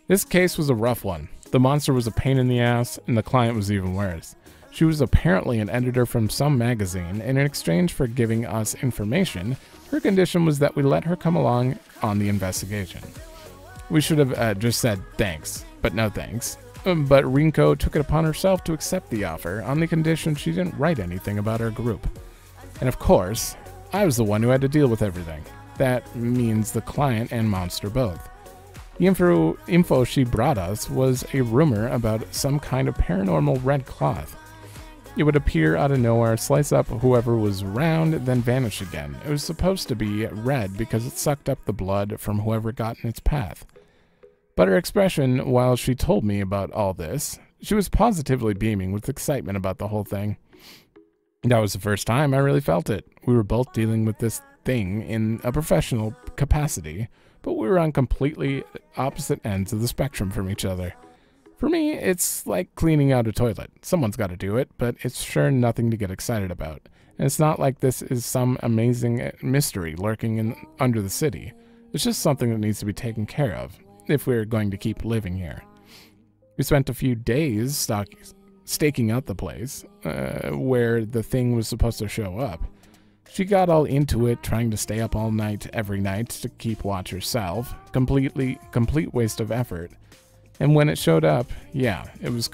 This case was a rough one. The monster was a pain in the ass, and the client was even worse. She was apparently an editor from some magazine, and in exchange for giving us information, her condition was that we let her come along on the investigation. We should have just said thanks, but no thanks. But Rinko took it upon herself to accept the offer on the condition she didn't write anything about her group. And of course, I was the one who had to deal with everything. That means the client and monster both. The info she brought us was a rumor about some kind of paranormal red cloth. It would appear out of nowhere, slice up whoever was around, then vanish again. It was supposed to be red because it sucked up the blood from whoever got in its path. But her expression while she told me about all this, she was positively beaming with excitement about the whole thing. That was the first time I really felt it. We were both dealing with this thing in a professional capacity, but we were on completely opposite ends of the spectrum from each other. For me, it's like cleaning out a toilet. Someone's got to do it, but it's sure nothing to get excited about. And it's not like this is some amazing mystery lurking under the city. It's just something that needs to be taken care of, if we're going to keep living here. We spent a few days staking out the place, where the thing was supposed to show up. She got all into it, trying to stay up all night, every night, to keep watch herself. Complete waste of effort. And when it showed up, yeah, it was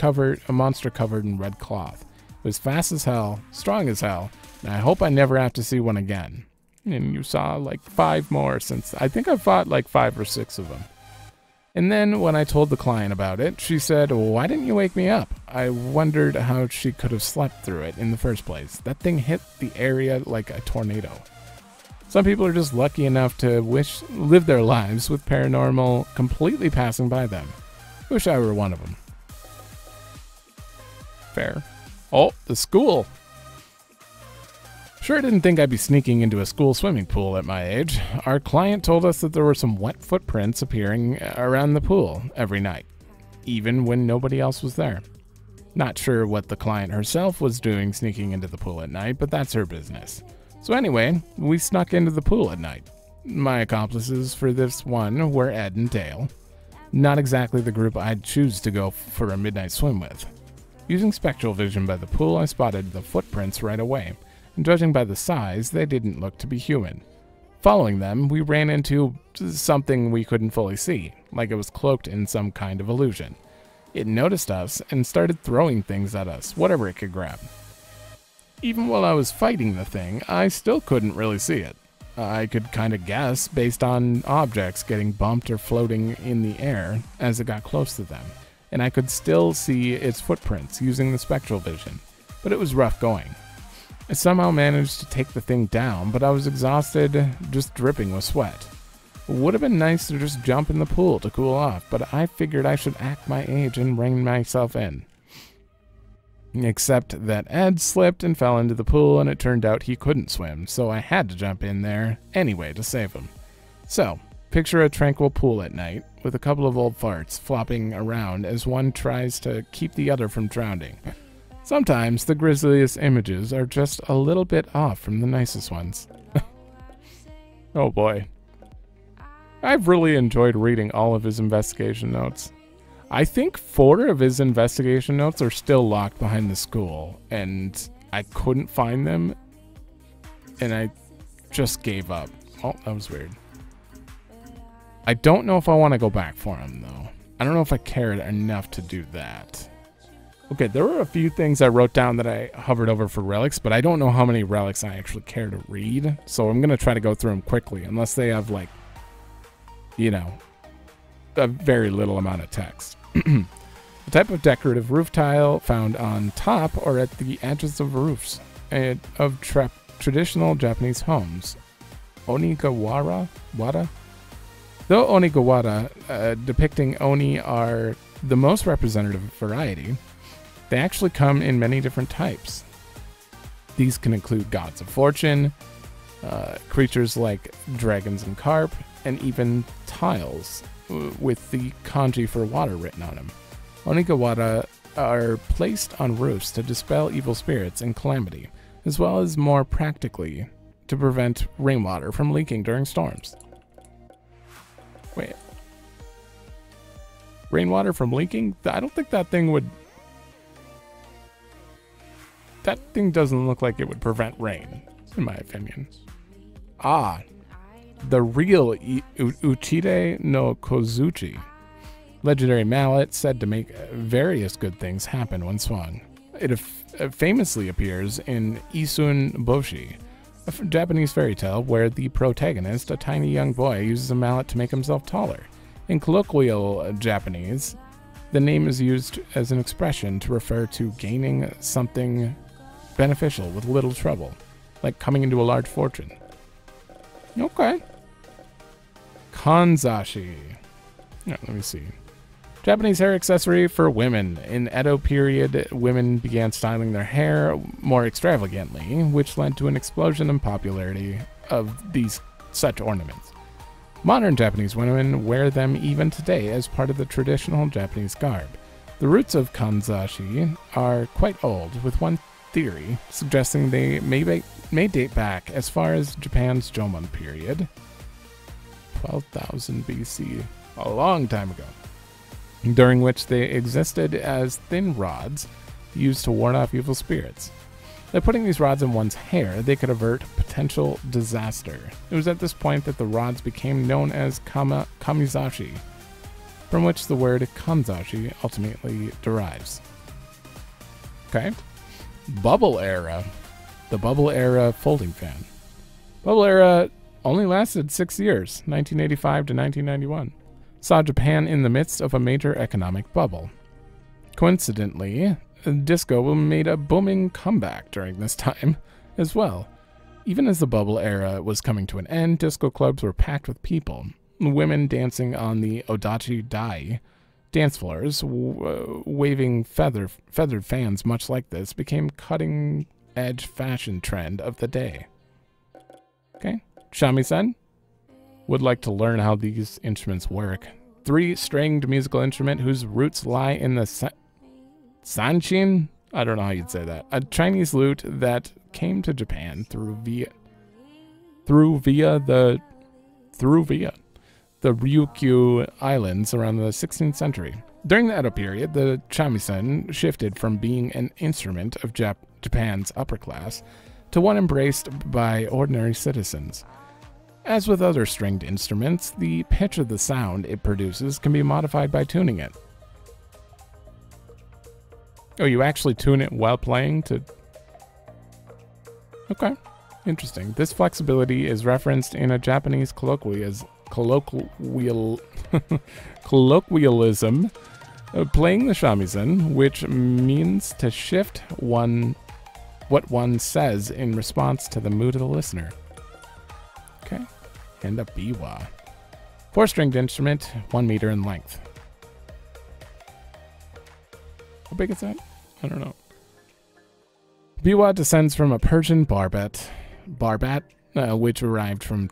a monster covered in red cloth. It was fast as hell, strong as hell, and I hope I never have to see one again. And you saw like 5 more since, I think I fought like 5 or 6 of them. And then when I told the client about it, she said, "Why didn't you wake me up?" I wondered how she could have slept through it in the first place. That thing hit the area like a tornado. Some people are just lucky enough to live their lives with paranormal completely passing by them. Wish I were one of them. Fair. Oh, the school. Sure didn't think I'd be sneaking into a school swimming pool at my age. Our client told us that there were some wet footprints appearing around the pool every night, even when nobody else was there. Not sure what the client herself was doing sneaking into the pool at night, but that's her business. So anyway, we snuck into the pool at night. My accomplices for this one were Ed and Dale. Not exactly the group I'd choose to go for a midnight swim with. Using spectral vision by the pool, I spotted the footprints right away. And judging by the size, they didn't look to be human. Following them, we ran into something we couldn't fully see, like it was cloaked in some kind of illusion. It noticed us and started throwing things at us, whatever it could grab. Even while I was fighting the thing, I still couldn't really see it. I could kind of guess based on objects getting bumped or floating in the air as it got close to them, and I could still see its footprints using the spectral vision, but it was rough going. I somehow managed to take the thing down, but I was exhausted, just dripping with sweat. It would have been nice to just jump in the pool to cool off, but I figured I should act my age and rein myself in. Except that Ed slipped and fell into the pool, and it turned out he couldn't swim, so I had to jump in there anyway to save him. So, picture a tranquil pool at night, with a couple of old farts flopping around as one tries to keep the other from drowning. Sometimes the grisliest images are just a little bit off from the nicest ones. Oh boy. I've really enjoyed reading all of his investigation notes. I think 4 of his investigation notes are still locked behind the school, and I couldn't find them, and I just gave up. Oh, that was weird. I don't know if I want to go back for him, though. I don't know if I cared enough to do that. Okay, there were a few things I wrote down that I hovered over for relics, but I don't know how many relics I actually care to read, so I'm going to try to go through them quickly, unless they have, like, you know, a very little amount of text. A type of decorative roof tile found on top or at the edges of roofs of traditional Japanese homes. Onigawara? Wada? Though onigawara depicting oni are the most representative variety, they actually come in many different types. These can include gods of fortune, creatures like dragons and carp, and even tiles with the kanji for water written on them. Onigawara are placed on roofs to dispel evil spirits and calamity, as well as more practically to prevent rainwater from leaking during storms. Wait. Rainwater from leaking? I don't think that thing would... That thing doesn't look like it would prevent rain, in my opinion. Ah, the real Uchide no Kozuchi. Legendary mallet said to make various good things happen when swung. It famously appears in Isun Boshi, a Japanese fairy tale where the protagonist, a tiny young boy, uses a mallet to make himself taller. In colloquial Japanese, the name is used as an expression to refer to gaining something beneficial with little trouble, like coming into a large fortune. Okay. Kanzashi. Yeah, let me see. Japanese hair accessory for women. In Edo period, women began styling their hair more extravagantly, which led to an explosion in popularity of these such ornaments. Modern Japanese women wear them even today as part of the traditional Japanese garb. The roots of kanzashi are quite old, with one theory suggesting they may date back as far as Japan's Jomon period, 12,000 BC, a long time ago, during which they existed as thin rods used to ward off evil spirits. By putting these rods in one's hair, they could avert potential disaster. It was at this point that the rods became known as kamizashi, from which the word kanzashi ultimately derives. Okay. Bubble era. The bubble era folding fan. Bubble era only lasted 6 years, 1985 to 1991. Saw Japan in the midst of a major economic bubble. Coincidentally, disco made a booming comeback during this time as well. Even as the bubble era was coming to an end, disco clubs were packed with people. Women dancing on the odachi dai dance floors, waving feathered fans much like this, became cutting-edge fashion trend of the day. Okay, shamisen would like to learn how these instruments work. 3-stringed musical instrument whose roots lie in the sanshin? I don't know how you'd say that. A Chinese lute that came to Japan through via the Ryukyu Islands around the 16th century. During the Edo period, the shamisen shifted from being an instrument of Japan's upper class to one embraced by ordinary citizens. As with other stringed instruments, the pitch of the sound it produces can be modified by tuning it. Oh, you actually tune it while playing to... Okay, interesting. This flexibility is referenced in a Japanese colloquialism, playing the shamisen, which means to shift what one says in response to the mood of the listener. Okay, and a biwa. 4-stringed instrument, 1 meter in length. How big is that? I don't know. Biwa descends from a Persian barbat, which arrived from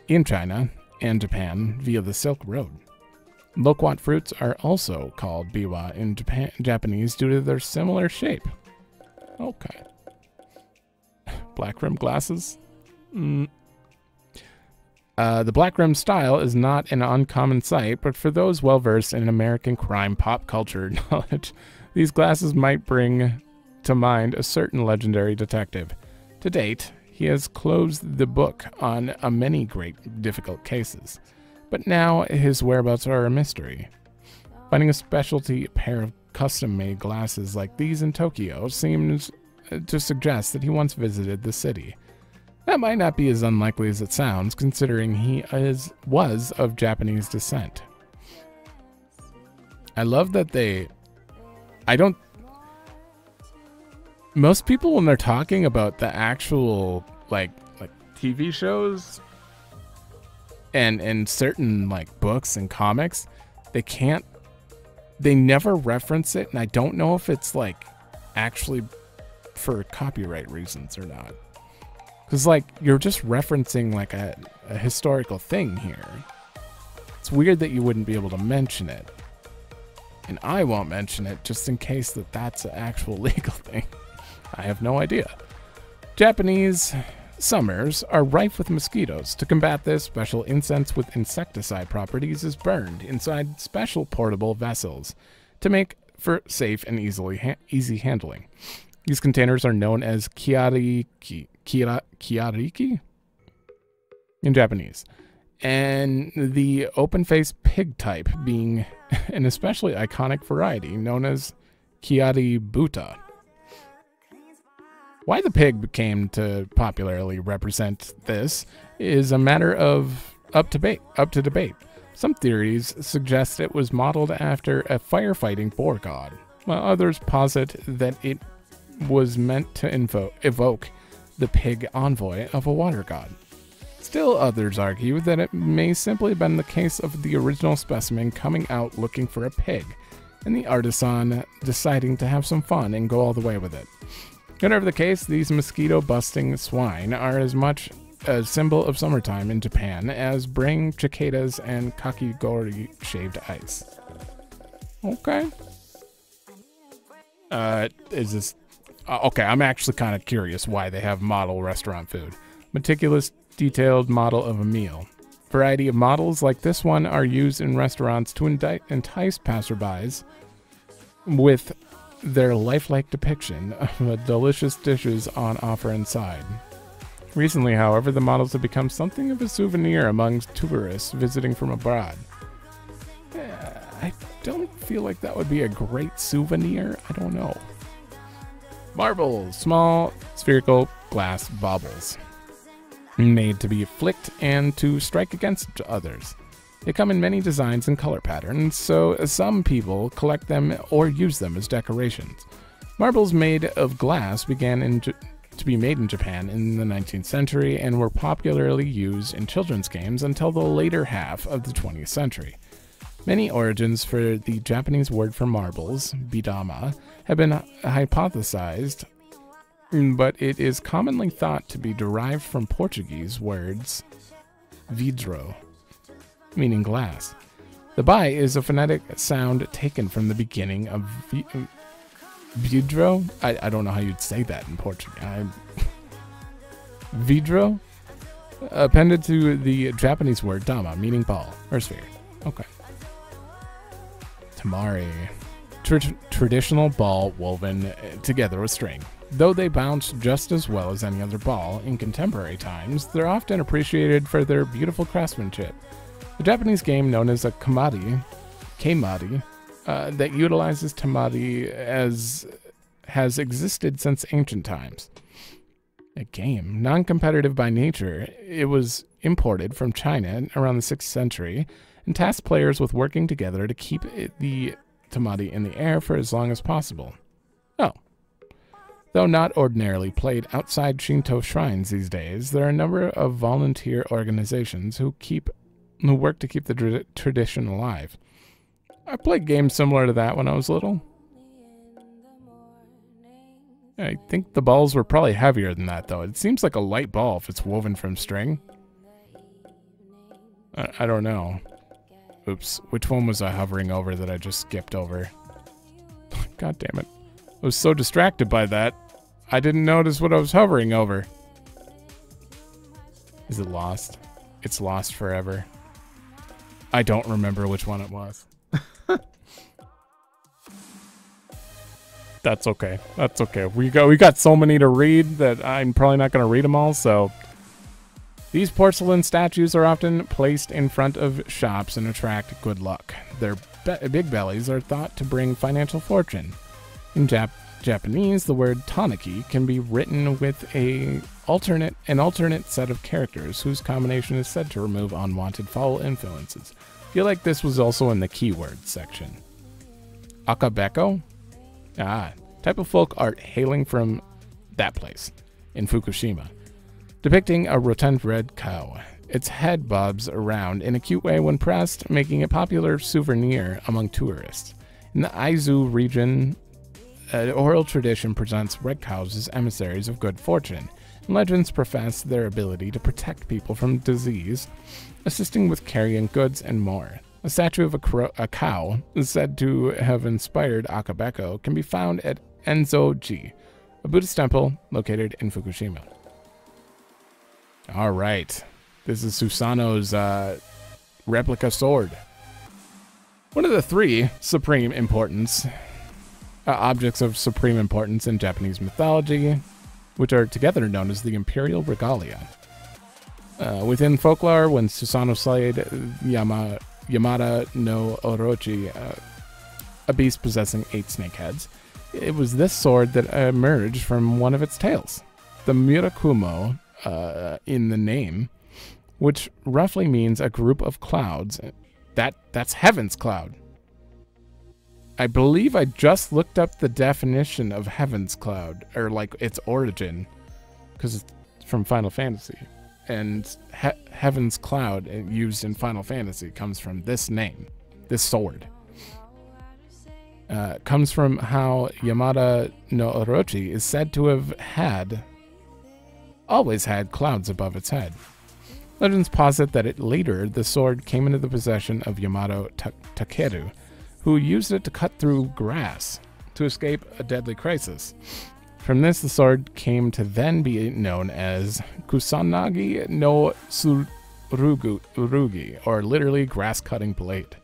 in China and Japan via the Silk Road. Loquat fruits are also called biwa in Japanese due to their similar shape. Okay. Black rim glasses? The black rim style is not an uncommon sight, but for those well-versed in American crime pop culture knowledge, these glasses might bring to mind a certain legendary detective. To date, he has closed the book on many great difficult cases, but now his whereabouts are a mystery. Finding a specialty pair of custom-made glasses like these in Tokyo seems to suggest that he once visited the city. That might not be as unlikely as it sounds, considering he was of Japanese descent. I love that most people, when they're talking about the actual like TV shows and certain like books and comics, they never reference it, and I don't know if it's like actually for copyright reasons or not. Because, like, you're just referencing, like, a historical thing here. It's weird that you wouldn't be able to mention it. And I won't mention it just in case that's an actual legal thing. I have no idea. Japanese summers are rife with mosquitoes. To combat this, special incense with insecticide properties is burned inside special portable vessels to make for safe and easy handling. These containers are known as kiariki in Japanese, and the open-faced pig type being an especially iconic variety known as kiaributa. Why the pig came to popularly represent this is a matter of up to debate. Some theories suggest it was modeled after a firefighting boar god, while others posit that it was meant to evoke the pig envoy of a water god. Still others argue that it may simply have been the case of the original specimen coming out looking for a pig, and the artisan deciding to have some fun and go all the way with it. Whatever the case, these mosquito-busting swine are as much a symbol of summertime in Japan as braying cicadas and kakigori shaved ice. Okay. Is this... okay, I'm actually kind of curious why they have model restaurant food. Meticulous, detailed model of a meal. Variety of models like this one are used in restaurants to entice passerbys with their lifelike depiction of delicious dishes on offer inside. Recently, however, the models have become something of a souvenir amongst tourists visiting from abroad. I don't feel like that would be a great souvenir. I don't know. Marbles, small spherical glass baubles, made to be flicked and to strike against others. They come in many designs and color patterns, so some people collect them or use them as decorations. Marbles made of glass began to be made in Japan in the 19th century and were popularly used in children's games until the later half of the 20th century. Many origins for the Japanese word for marbles, bidama, have been hypothesized, but it is commonly thought to be derived from Portuguese words vidro, meaning glass. The bi is a phonetic sound taken from the beginning of vidro. I don't know how you'd say that in Portuguese. Vidro, appended to the Japanese word dama, meaning ball or sphere. Okay. Tamari, traditional ball woven together with string. Though they bounce just as well as any other ball in contemporary times, they're often appreciated for their beautiful craftsmanship. A Japanese game known as a kemari, that utilizes tamari has existed since ancient times. A game, non-competitive by nature, it was imported from China around the 6th century and tasked players with working together to keep the tamari in the air for as long as possible. Oh. Though not ordinarily played outside Shinto shrines these days, there are a number of volunteer organizations who work to keep the tradition alive. I played games similar to that when I was little. I think the balls were probably heavier than that, though. It seems like a light ball if it's woven from string. I don't know. Oops, which one was I hovering over that I just skipped over? God damn it. I was so distracted by that, I didn't notice what I was hovering over. Is it lost? It's lost forever. I don't remember which one it was. That's okay. That's okay. We got so many to read that I'm probably not going to read them all, so... These porcelain statues are often placed in front of shops and attract good luck. Their big bellies are thought to bring financial fortune. In Japanese, the word tanaki can be written with an alternate set of characters whose combination is said to remove unwanted foul influences. I feel like this was also in the keywords section. Akabeko? Type of folk art hailing from that place, in Fukushima. Depicting a rotund red cow. Its head bobs around in a cute way when pressed, making it a popular souvenir among tourists. In the Aizu region, an oral tradition presents red cows as emissaries of good fortune, and legends profess their ability to protect people from disease, assisting with carrying goods and more. A statue of a cow, said to have inspired Akabeko, can be found at Enzo-ji, a Buddhist temple located in Fukushima. All right, this is Susanoo's replica sword. One of the three supreme importance objects of supreme importance in Japanese mythology, which are together known as the Imperial Regalia. Within folklore, when Susanoo slayed Yamada no Orochi, a beast possessing 8 snake heads, it was this sword that emerged from one of its tails. The Murakumo in the name, which roughly means a group of clouds, That's Heaven's Cloud. I believe I just looked up the definition of Heaven's Cloud, or like its origin, because it's from Final Fantasy. And Heaven's Cloud, used in Final Fantasy, comes from this name, this sword. Comes from how Yamada no Orochi is said to have always had clouds above its head. Legends posit that later the sword came into the possession of Yamato Takeru, who used it to cut through grass to escape a deadly crisis. From this, the sword came to then be known as Kusanagi no Tsurugi, or literally grass-cutting blade.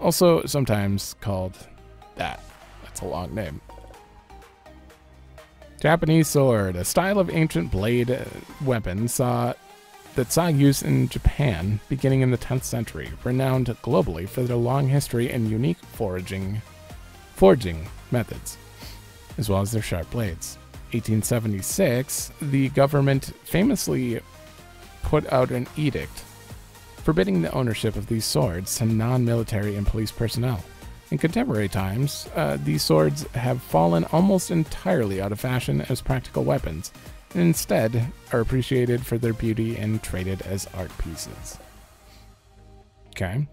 Also sometimes called that. That's a long name. Japanese sword, a style of ancient blade weapon that saw use in Japan beginning in the 10th century, renowned globally for their long history and unique forging methods, as well as their sharp blades. 1876, the government famously put out an edict forbidding the ownership of these swords to non-military and police personnel. In contemporary times, these swords have fallen almost entirely out of fashion as practical weapons, and instead are appreciated for their beauty and traded as art pieces. Okay.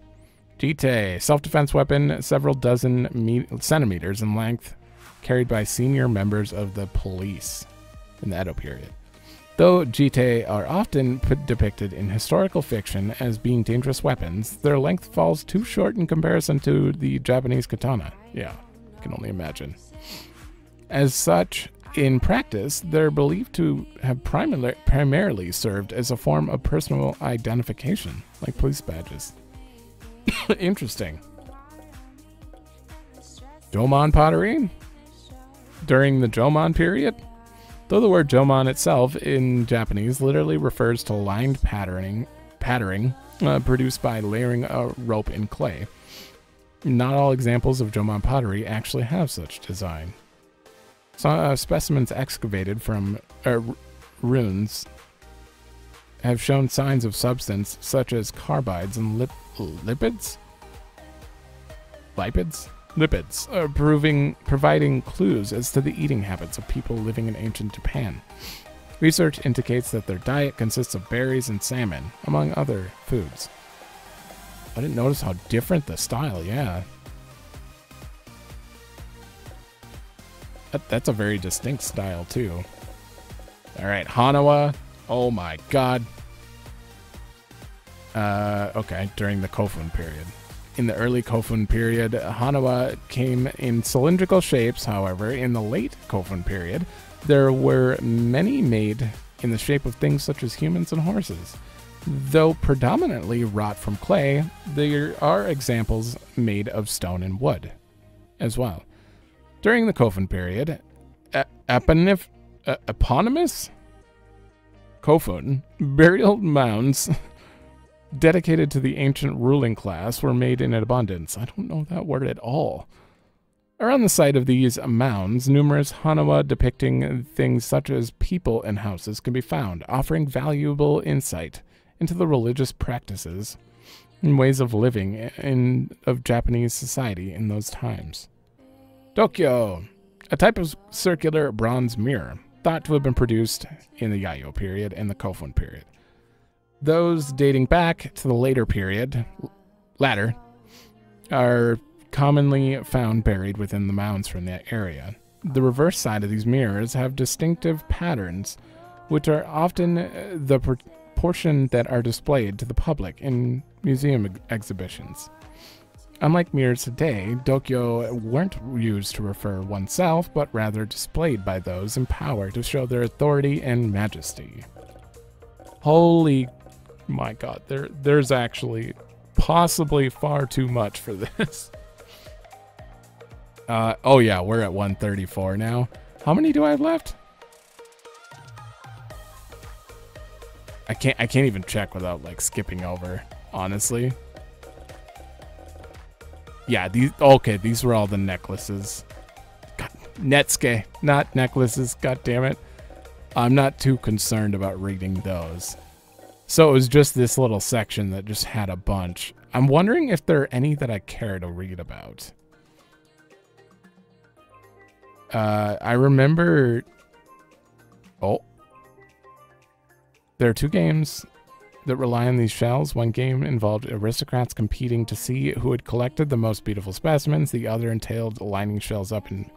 Jite, self-defense weapon, several dozen centimeters in length, carried by senior members of the police in the Edo period. Though jite are often depicted in historical fiction as being dangerous weapons, their length falls too short in comparison to the Japanese katana. Yeah, I can only imagine. As such, in practice, they're believed to have primarily served as a form of personal identification, like police badges. Interesting. Jomon pottery? During the Jomon period? Though the word Jomon itself in Japanese literally refers to lined patterning produced by layering a rope in clay, not all examples of Jomon pottery actually have such design. Some specimens excavated from ruins have shown signs of substance such as carbides and lipids, providing clues as to the eating habits of people living in ancient Japan. Research indicates that their diet consists of berries and salmon, among other foods. I didn't notice how different the style, yeah. That's a very distinct style, too. Alright, Hanawa. Oh my god. Okay, during the Kofun period. In the early Kofun period, Hanawa came in cylindrical shapes. However, in the late Kofun period, there were many made in the shape of things such as humans and horses. Though predominantly wrought from clay, there are examples made of stone and wood as well. During the Kofun period, eponymous Kofun burial mounds dedicated to the ancient ruling class were made in abundance. I don't know that word at all. Around the site of these mounds, numerous Hanawa depicting things such as people and houses can be found, offering valuable insight into the religious practices and ways of living of Japanese society in those times. Dokyo, a type of circular bronze mirror, thought to have been produced in the Yayoi period and the Kofun period. Those dating back to the latter, are commonly found buried within the mounds from that area. The reverse side of these mirrors have distinctive patterns, which are often the portion that are displayed to the public in museum exhibitions. Unlike mirrors today, dokyo weren't used to refer oneself, but rather displayed by those in power to show their authority and majesty. Holy my god, there's actually possibly far too much for this. Oh yeah, we're at 134 now. How many do I have left? I can't even check without like skipping over, honestly. Yeah, these were all the necklaces. God, Netsuke, not necklaces, god damn it. I'm not too concerned about reading those. So it was just this little section that just had a bunch. I'm wondering if there are any that I care to read about. I remember... Oh. There are 2 games that rely on these shells. One game involved aristocrats competing to see who had collected the most beautiful specimens. The other entailed lining shells up and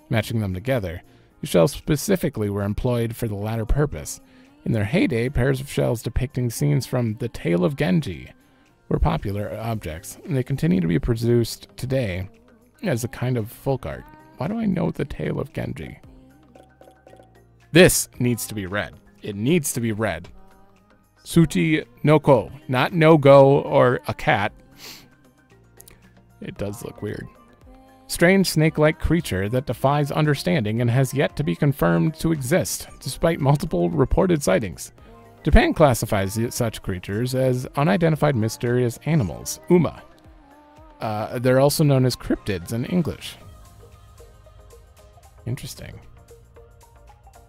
matching them together. These shells specifically were employed for the latter purpose. In their heyday, pairs of shells depicting scenes from The Tale of Genji were popular objects, and they continue to be produced today as a kind of folk art. Why do I know The Tale of Genji? This needs to be read. It needs to be read. Tsuchi no Ko, not no-go or a cat. It does look weird. Strange snake-like creature that defies understanding and has yet to be confirmed to exist, despite multiple reported sightings. Japan classifies such creatures as unidentified mysterious animals, Uma. They're also known as cryptids in English. Interesting.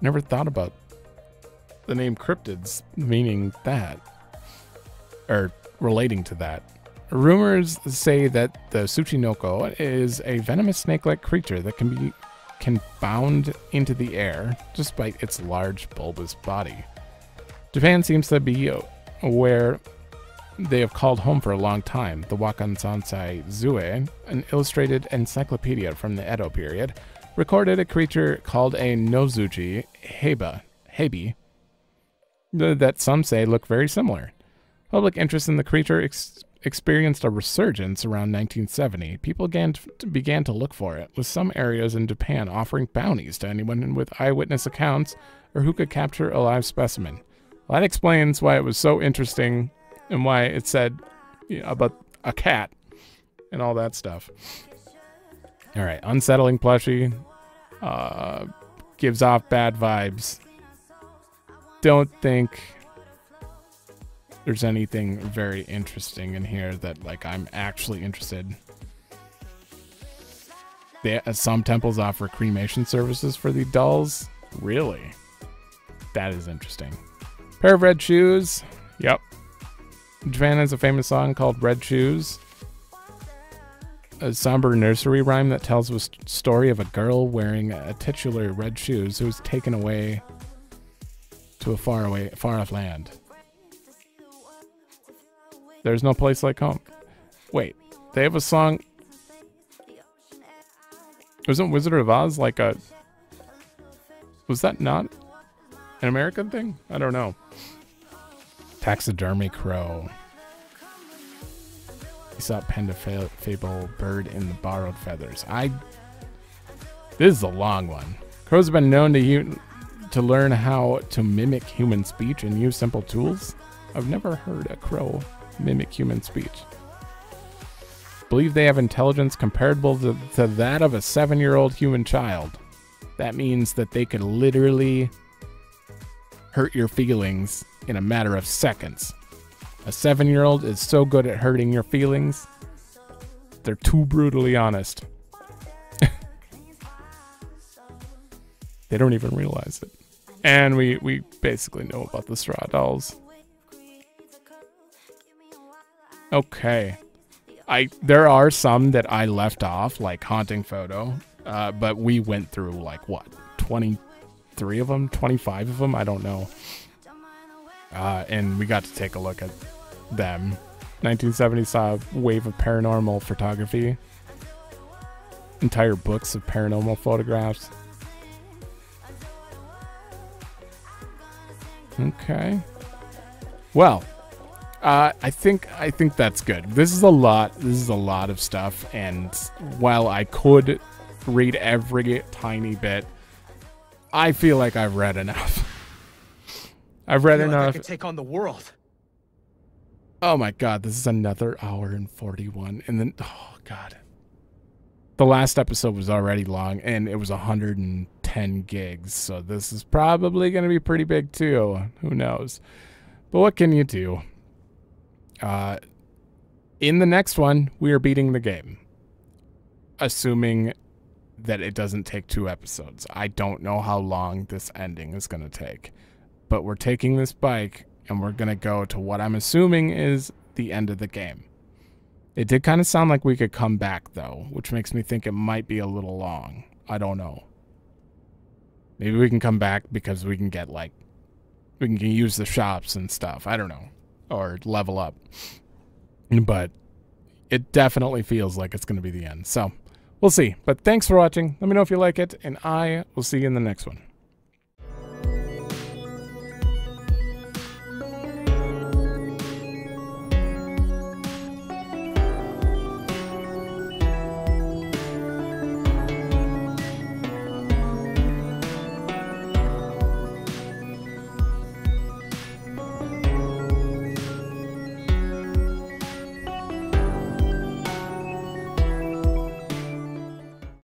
Never thought about the name cryptids meaning that, or relating to that. Rumors say that the Tsuchinoko is a venomous snake-like creature that can bound into the air despite its large bulbous body. Japan seems to be where they have called home for a long time. The Wakan Sansai Zue, an illustrated encyclopedia from the Edo period, recorded a creature called a Nozuchi Heibi that some say look very similar. Public interest in the creature experienced a resurgence around 1970. People began to look for it, with some areas in Japan offering bounties to anyone with eyewitness accounts or who could capture a live specimen. Well, that explains why it was so interesting and why it said about a cat and all that stuff. All right, unsettling plushie. Gives off bad vibes. Don't think there's anything very interesting in here that, like, I'm actually interested. Some temples offer cremation services for the dolls. Really? That is interesting. Pair of red shoes. Yep. Japan has a famous song called Red Shoes. A somber nursery rhyme that tells a story of a girl wearing a titular red shoes who was taken away to a far off land. There's no place like home. Wait, they have a song. Wasn't Wizard of Oz like a... Was that not an American thing? I don't know. Taxidermy crow. Aesop penned a fable bird in the borrowed feathers. This is a long one. Crows have been known to learn how to mimic human speech and use simple tools. I've never heard a crow mimic human speech. Believe they have intelligence comparable to that of a 7-year-old human child. That means that they could literally hurt your feelings in a matter of seconds. A 7-year-old is so good at hurting your feelings, they're too brutally honest. They don't even realize it. And we basically know about the straw dolls. Okay. There are some that I left off, like Haunting Photo, but we went through, like, what, 23 of them, 25 of them? I don't know. And we got to take a look at them. 1970 saw a wave of paranormal photography. Entire books of paranormal photographs. Okay. Well, I think that's good. This is a lot. This is a lot of stuff, and while I could read every tiny bit, I feel like I've read enough. I've read enough. I could take on the world. Oh my god, this is another hour and 41, and then oh god, the last episode was already long, and it was 110 gigs. So this is probably going to be pretty big too. Who knows? But what can you do? In the next one, we are beating the game. Assuming that it doesn't take 2 episodes. I don't know how long this ending is going to take. But we're taking this bike and we're going to go to what I'm assuming is the end of the game. It did kind of sound like we could come back, though, which makes me think it might be a little long. I don't know. Maybe we can come back because we can get, like, we can use the shops and stuff. I don't know. Or level up. But it definitely feels like it's going to be the end. So, we'll see. But thanks for watching. Let me know if you like it, and I will see you in the next one.